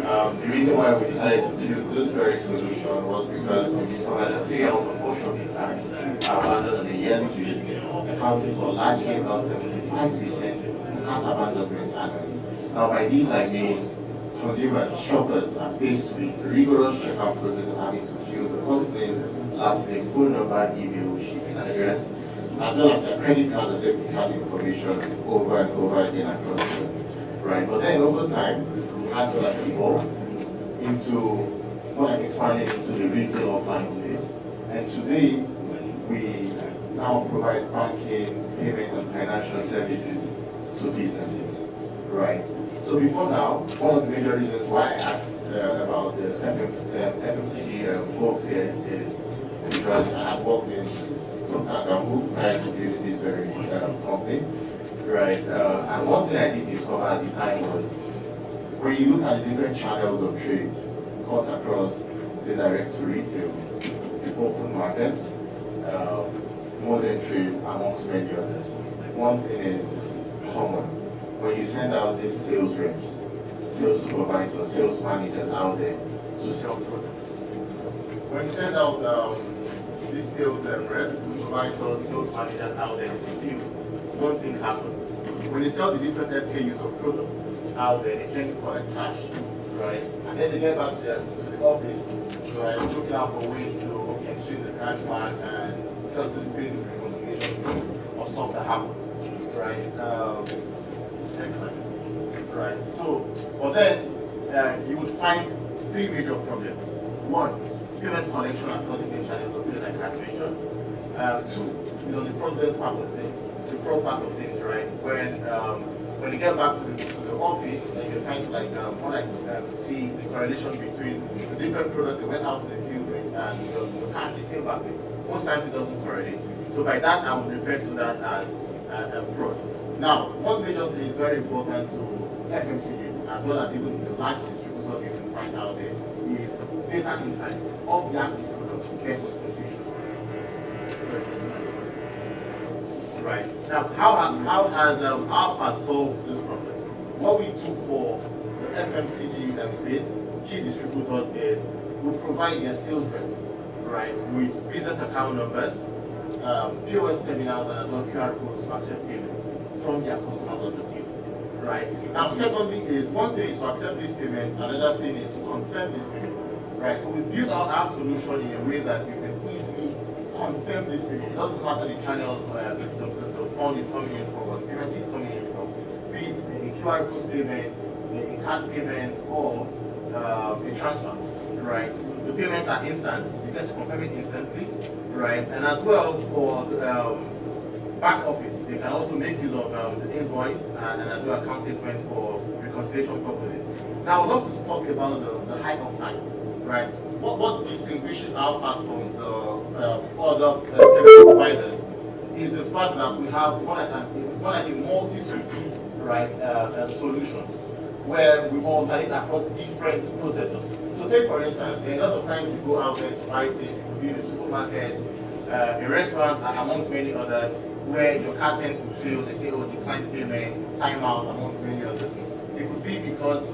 The reason why we decided to build this very solution was because we discovered a payout of all shopping carts are abandoned on a yearly basis, accounting for largely about 75% cart abandonment annually. Now by this I mean consumers, shoppers are faced with rigorous checkout process of having to fill the first name, last name, phone number, email, shipping address, as well as their credit card and debit card information over and over again across the board. Right, but then over time, we had to like evolve into more like expanding into the retail offline space. And today, we now provide banking, payment, and financial services to businesses. Right. So before now, one of the major reasons why I asked about the FMCG folks here is because I have worked in Gambu prior to building this very company, right? And one thing I did discover at the time was when you look at the different channels of trade cut across the direct to retail, the open markets, modern trade, amongst many others. One thing is common. When you send out these sales reps sales supervisors, sales managers out there to sell products. When you send out these sales reps, supervisors, sales managers out there to the field, one thing happens. When they sell the different SKUs of products out there, they tend to collect cash, right? And then they get back to the office, right, looking out for ways to exchange the cash back and just do the basic reconciliation of stuff that happens, right? Right. So, but then you would find three major problems. One, payment collection across different channels of trade like I mentioned. Two, is on the fraudulent part of things, the fraud part of things, right? When you get back to the office, and you're trying to see the correlation between the different products they went out to the field with and the cash they came back with. Most times it doesn't correlate. So by that, I would refer to that as fraud. Now, one major thing is very important to FMCG, as well as even the large distributors you can find out there, is data insight of the active product versus competition. Right. Now, how has Alpha solved this problem? What we do for the FMCG space, key distributors, is we provide their sales reps, right, with business account numbers, POS terminals, and as well QR codes to accept payments from their customers on the field. Right. Now, secondly, is one thing is to accept this payment, another thing is to confirm this payment. Right. So we build out our solution in a way that you can easily confirm this payment. It doesn't matter the channel the fund is coming in from, or the payment is coming in from, be it a QR code payment, a card payment, or a transfer. Right. The payments are instant. You get to confirm it instantly. Right. And as well for back office, they can also make use of the invoice and as well account statement for reconciliation purposes. Now, I'd love to talk about the high uptime, right? What distinguishes our pass from the other payment providers is the fact that we have more like a multi-suite, right, solution where we alternate across different processors. So take for instance, a lot of times you go out there to buy things, it could be in a supermarket, a restaurant, and amongst many others, where your card tends to fail, they say, oh, decline payment, timeout, amongst many other things. It could be because